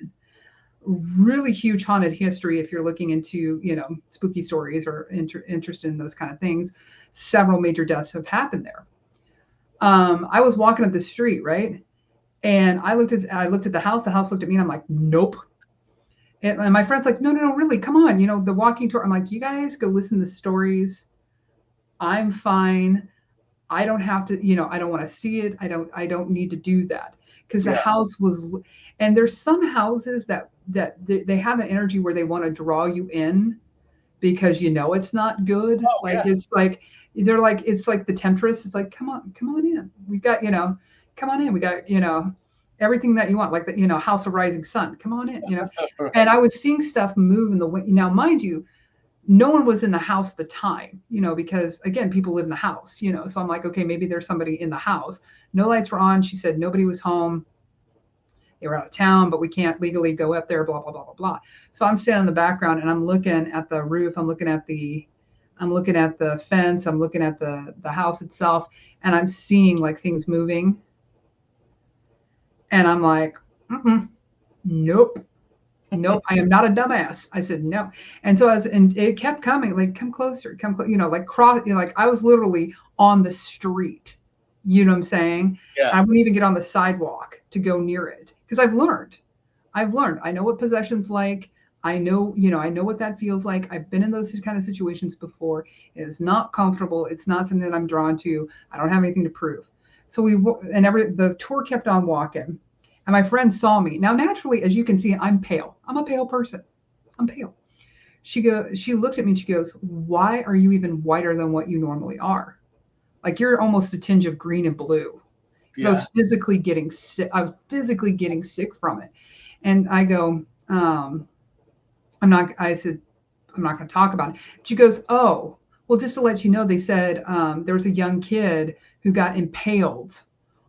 Really huge haunted history if you're looking into, spooky stories or interested in those kind of things. Several major deaths have happened there. I was walking up the street, right? And I looked at the house. The house looked at me, and I'm like, nope. And my friend's like, no, really, come on. The walking tour. I'm like, you guys go listen to stories. I'm fine. I don't have to, I don't want to see it. I don't need to do that, because the house was, and there's some houses that they have an energy where they want to draw you in because it's not good. It's like they're like, it's like the temptress. It's like, come on in. We got, come on in. We got, everything that you want, like the, House of Rising Sun. Come on in, Right. And I was seeing stuff move in the wind. Now, mind you, no one was in the house at the time, because again, people live in the house, so I'm like, okay, maybe there's somebody in the house. No lights were on. She said nobody was home. They were out of town, but we can't legally go up there, blah, blah, blah, blah, blah. So I'm standing in the background and I'm looking at the roof. I'm looking at the fence. I'm looking at the house itself, and I'm seeing like things moving. And I'm like, nope, I am not a dumbass. I said, no. And so and it kept coming, like, come closer, like cross, like I was literally on the street, you know what I'm saying? Yeah. I wouldn't even get on the sidewalk to go near it, because I've learned. I know what possession's like. I know what that feels like. I've been in those kind of situations before. It is not comfortable. It's not something that I'm drawn to. I don't have anything to prove. So the tour kept on walking, and my friend saw me. Now, naturally, as you can see, I'm pale. I'm a pale person. I'm pale. She looked at me and she goes, why are you even whiter than what you normally are? Like, you're almost a tinge of green and blue. I was physically getting sick. From it. And I go, I said, I'm not going to talk about it. She goes, oh, well, just to let you know, they said there was a young kid who got impaled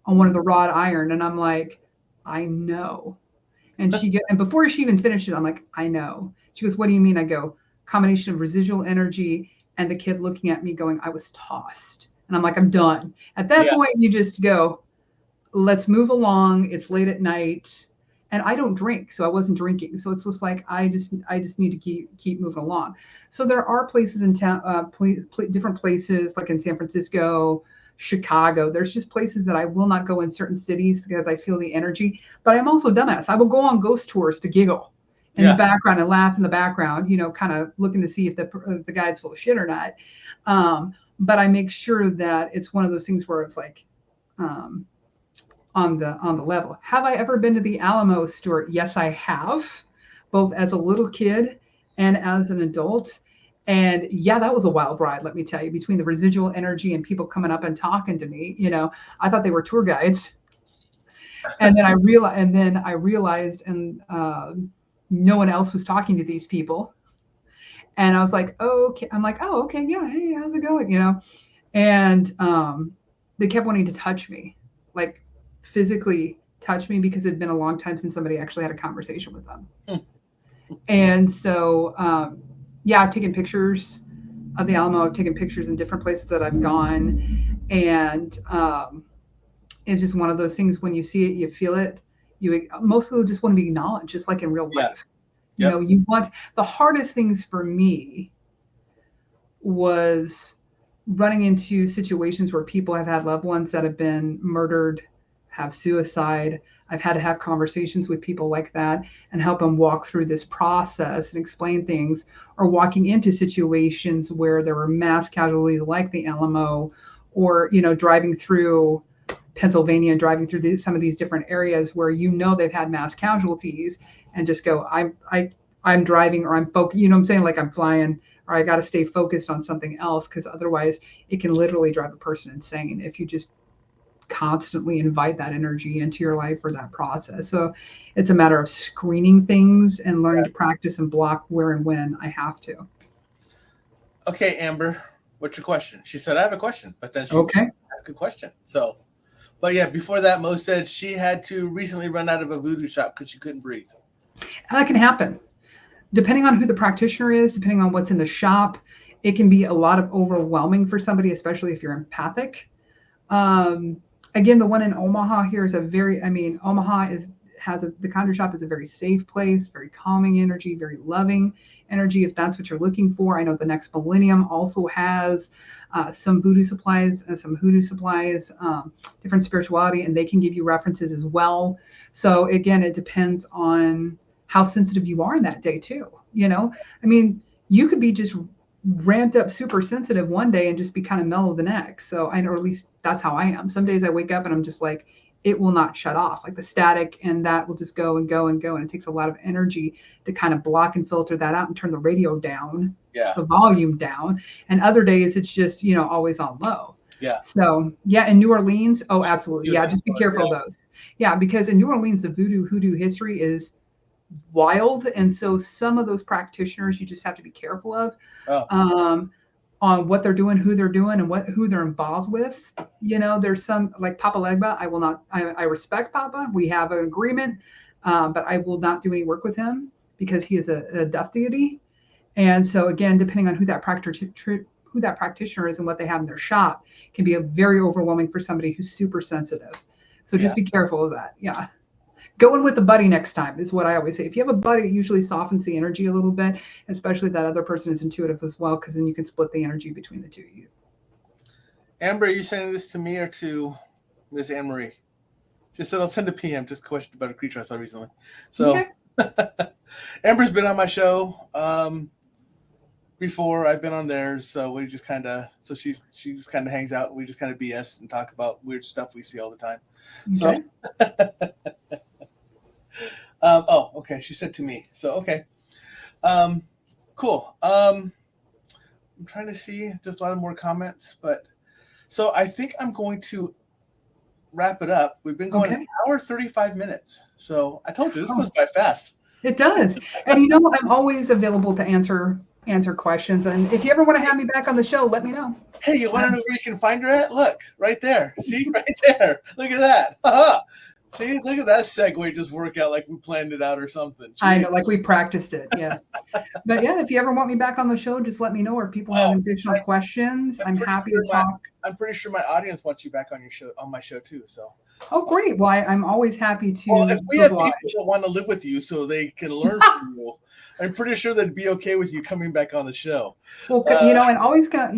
on one of the wrought iron. And I'm like, I know. And before she even finished it, I'm like, I know. She goes, what do you mean? I go, combination of residual energy and the kid looking at me going, I was tossed. And I'm like, I'm done. At that point, you just go, let's move along. It's late at night. And I don't drink, so I wasn't drinking. So it's just like I just need to keep moving along. So there are places in town, different places like in San Francisco, Chicago. There's just places that I will not go in certain cities because I feel the energy. But I'm also dumbass. I will go on ghost tours to giggle in the background and laugh in the background, kind of looking to see if the guide's full of shit or not. But I make sure that it's one of those things where it's like, on the level. Have I ever been to the Alamo, Stuart? Yes, I have, both as a little kid and as an adult. And yeah, that was a wild ride, let me tell you, between the residual energy and people coming up and talking to me. I thought they were tour guides. And then I realized, and no one else was talking to these people. And I was like, oh, okay. I'm like, oh, okay, yeah, hey, how's it going? And they kept wanting to touch me, like physically touch me, because it'd been a long time since somebody actually had a conversation with them. And so, I've taken pictures of the Alamo. I've taken pictures in different places that I've gone. And it's just one of those things, when you see it, you feel it. Most people just want to be acknowledged, just like in real life. You want, the hardest things for me was running into situations where people have had loved ones that have been murdered, have suicide. I've had to have conversations with people like that and help them walk through this process and explain things, or walking into situations where there were mass casualties like the Alamo, or, driving through Pennsylvania and driving through some of these different areas where, they've had mass casualties, and just go, I'm driving, or I'm focused, what I'm saying? Like I'm flying, or I got to stay focused on something else, because otherwise it can literally drive a person insane if you just constantly invite that energy into your life or that process. So it's a matter of screening things and learning to practice and block where and when I have to. Okay, Amber, what's your question? She said, I have a question, but then she asked a question. So, but yeah, before that, Mo said she had to recently run out of a voodoo shop because she couldn't breathe. And that can happen. Depending on who the practitioner is, depending on what's in the shop, it can be a lot of overwhelming for somebody, especially if you're empathic. Again, the one in Omaha here is Omaha the Conjure shop is a very safe place, very calming energy, very loving energy, if that's what you're looking for. I know the Next Millennium also has some voodoo supplies and some hoodoo supplies, different spirituality, and they can give you references as well. So again, it depends on how sensitive you are in that day too. You could be just ramped up, super sensitive one day and just be kind of mellow the next. So or at least that's how I am. Some days I wake up and I'm just like, it will not shut off, like the static, and that will just go and go and go. And it takes a lot of energy to kind of block and filter that out and turn the radio down, the volume down. And other days it's just, always on low. Yeah. So in New Orleans, oh, absolutely. Yeah. Just be careful of those. Yeah. Because in New Orleans, the hoodoo history is wild. And so some of those practitioners you just have to be careful of on what they're doing, who they're doing, and who they're involved with. There's some, like Papa Legba, I respect Papa. We have an agreement, but I will not do any work with him because he is a death deity. And so again, depending on who that practitioner is and what they have in their shop, can be very overwhelming for somebody who's super sensitive. So just be careful of that. Yeah. Go in with a buddy next time is what I always say. If you have a buddy, it usually softens the energy a little bit, especially that other person is intuitive as well, because then you can split the energy between the two of you. Amber, are you sending this to me or to Miss Anne Marie? She said, I'll send a PM, just a question about a creature I saw recently. So Amber's been on my show before. I've been on theirs. So we just kind of, she just kind of hangs out. And we just kind of BS and talk about weird stuff we see all the time. Okay. So okay. She said to me. So, okay. Cool. I'm trying to see just a lot of more comments, but so I think I'm going to wrap it up. We've been going an hour 35 minutes. So I told you this goes by fast. It does. And I'm always available to answer questions. And if you ever want to have me back on the show, let me know. Hey, you want to know where you can find her at? Look, right there. See, right there. Look at that. See, look at that segue just work out like we planned it out or something. Jeez. I know, like we practiced it, yes. But yeah, if you ever want me back on the show, just let me know. Or if people have additional questions, I'm happy to talk. I'm pretty sure my audience wants you back on your show, on my show too. So. Oh, great. Well, I'm always happy to. Well, if we have people that want to live with you so they can learn from you, I'm pretty sure they'd be okay with you coming back on the show. Well, and always got,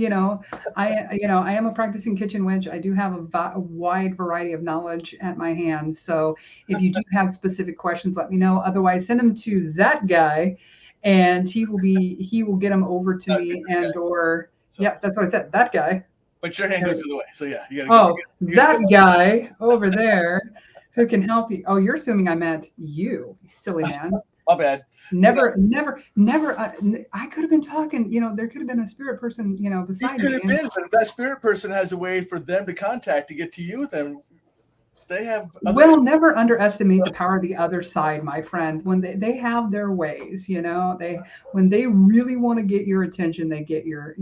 I am a practicing kitchen witch. I do have a wide variety of knowledge at my hands. So if you do have specific questions, let me know. Otherwise, send them to that guy, and he will get them over to me yep, that's what I said. That guy. But your hand goes the other way, so yeah, you gotta. That guy over there who can help you. Oh, you're assuming I meant you silly man. My bad. Never. I could have been talking. There could have been a spirit person. Beside me. Could have been, but if that spirit person has a way for them to contact to get to you, then they have. Well, never underestimate the power of the other side, my friend. When they have their ways, when they really want to get your attention, they get your.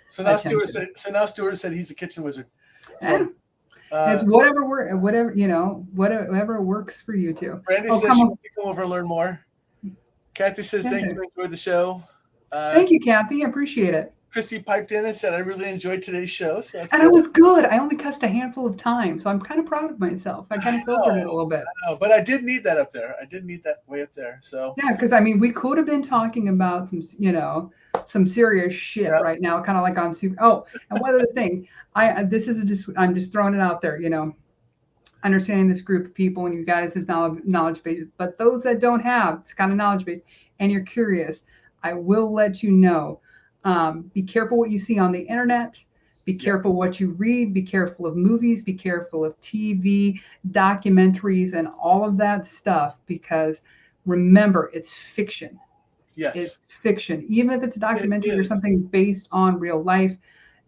So now Stuart said he's a kitchen wizard. So, it's whatever works for you too. Brandy says she wants to come over and learn more. Kathy says thank you, enjoyed the show. Thank you, Kathy. I appreciate it. Christy piped in and said I really enjoyed today's show. So that's it was good. I only cussed a handful of times, so I'm kind of proud of myself. I kind of filtered it a little bit. I know, but I did need that up there. I did need that way up there. So yeah, because we could have been talking about some serious shit right now, kind of like on super. Oh, and one other thing, I'm just throwing it out there. Understanding this group of people and you guys is knowledge base, but those that don't have this kind of knowledge base and you're curious, I will let you know. Be careful what you see on the internet. Be careful what you read. Be careful of movies. Be careful of TV, documentaries, and all of that stuff, because remember, it's fiction. Yes. It's fiction. Even if it's a documentary or something based on real life,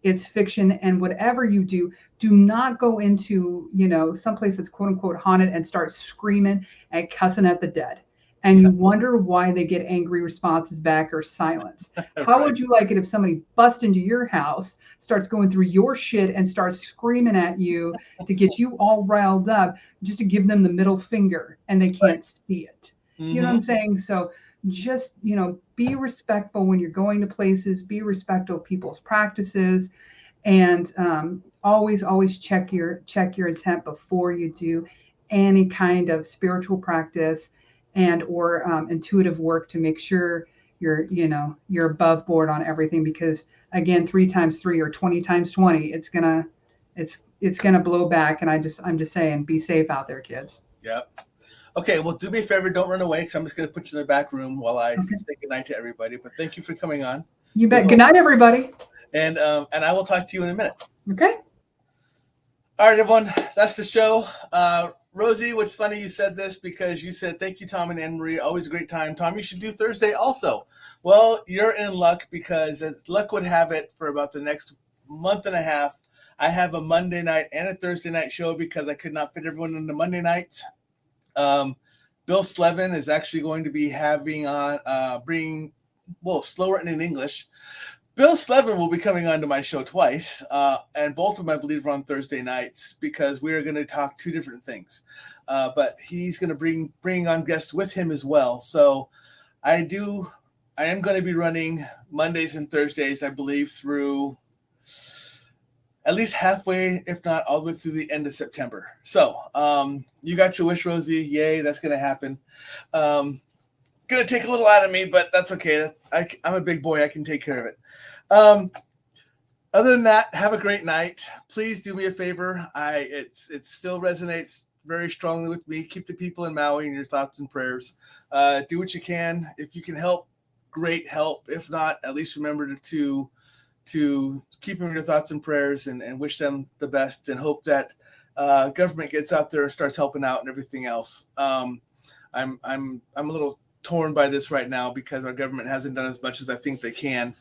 it's fiction. And whatever you do not go into, someplace that's quote unquote haunted and start screaming and cussing at the dead. And you wonder why they get angry responses back or silence. How would you like it if somebody busts into your house, starts going through your shit and starts screaming at you to get you all riled up, just to give them the middle finger and they can't see it? Mm-hmm. You know what I'm saying? So just, be respectful when you're going to places, be respectful of people's practices, and always check your intent before you do any kind of spiritual practice and or intuitive work, to make sure you're above board on everything, because again, 3 times 3 or 20 times 20, it's gonna blow back. And I'm just saying, be safe out there, kids. Yep. Okay, well, do me a favor, don't run away, because I'm just going to put you in the back room while I say goodnight to everybody. But thank you for coming on. You bet. Good night, everybody. And I will talk to you in a minute. Okay. All right, everyone, that's the show. Rosie, what's funny you said this, because you said, thank you, Tom and Anne Marie. Always a great time. Tom, you should do Thursday also. Well, you're in luck, because as luck would have it, for about the next month and a half, I have a Monday night and a Thursday night show, because I could not fit everyone into Monday nights. Bill Slevin is actually going to be having on slow written in English. Bill Slevin will be coming on to my show twice, and both of them, I believe, are on Thursday nights, because we are going to talk 2 different things. But he's going to bring on guests with him as well. So I am going to be running Mondays and Thursdays, I believe, through at least halfway, if not all the way through the end of September. So you got your wish, Rosie. Yay, that's going to happen. Going to take a little out of me, but that's okay. I'm a big boy. I can take care of it. Other than that, have a great night. Please do me a favor. It still resonates very strongly with me. Keep the people in Maui in your thoughts and prayers. Do what you can. If you can help, great help. If not, at least remember to keep them in your thoughts and prayers, and wish them the best, and hope that government gets out there and starts helping out and everything else. I'm a little torn by this right now, because our government hasn't done as much as I think they can.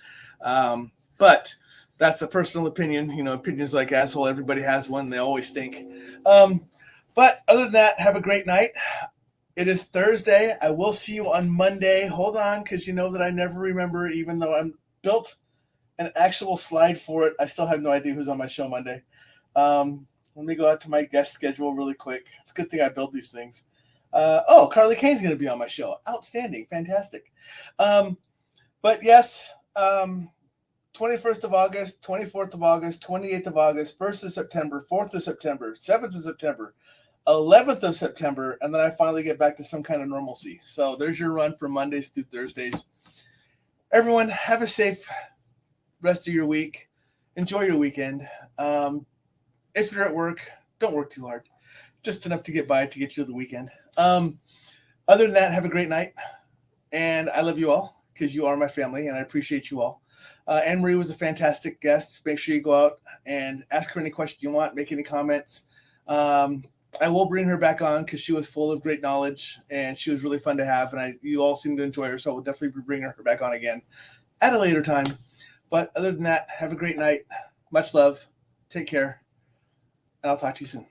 But That's a personal opinion. Opinions like asshole. Everybody has one. They always stink. But other than that, have a great night. It is Thursday. I will see you on Monday. Hold on, because you know that I never remember, even though I'm built an actual slide for it. I still have no idea who's on my show Monday. Let me go out to my guest schedule really quick. It's a good thing I build these things. Carly Kane's going to be on my show. Outstanding. Fantastic. But yes, 21st of August, 24th of August, 28th of August, 1st of September, 4th of September, 7th of September, 11th of September, and then I finally get back to some kind of normalcy. So there's your run from Mondays through Thursdays. Everyone, have a safe rest of your week. Enjoy your weekend. If you're at work, don't work too hard. Just enough to get by to get you to the weekend. Other than that, have a great night. And I love you all because you are my family, and I appreciate you all. Anne Marie was a fantastic guest. Make sure you go out and ask her any question you want, make any comments. I will bring her back on because she was full of great knowledge, and she was really fun to have, and you all seem to enjoy her, so I will definitely be bringing her back on again at a later time. But other than that, have a great night. Much love. Take care, and I'll talk to you soon.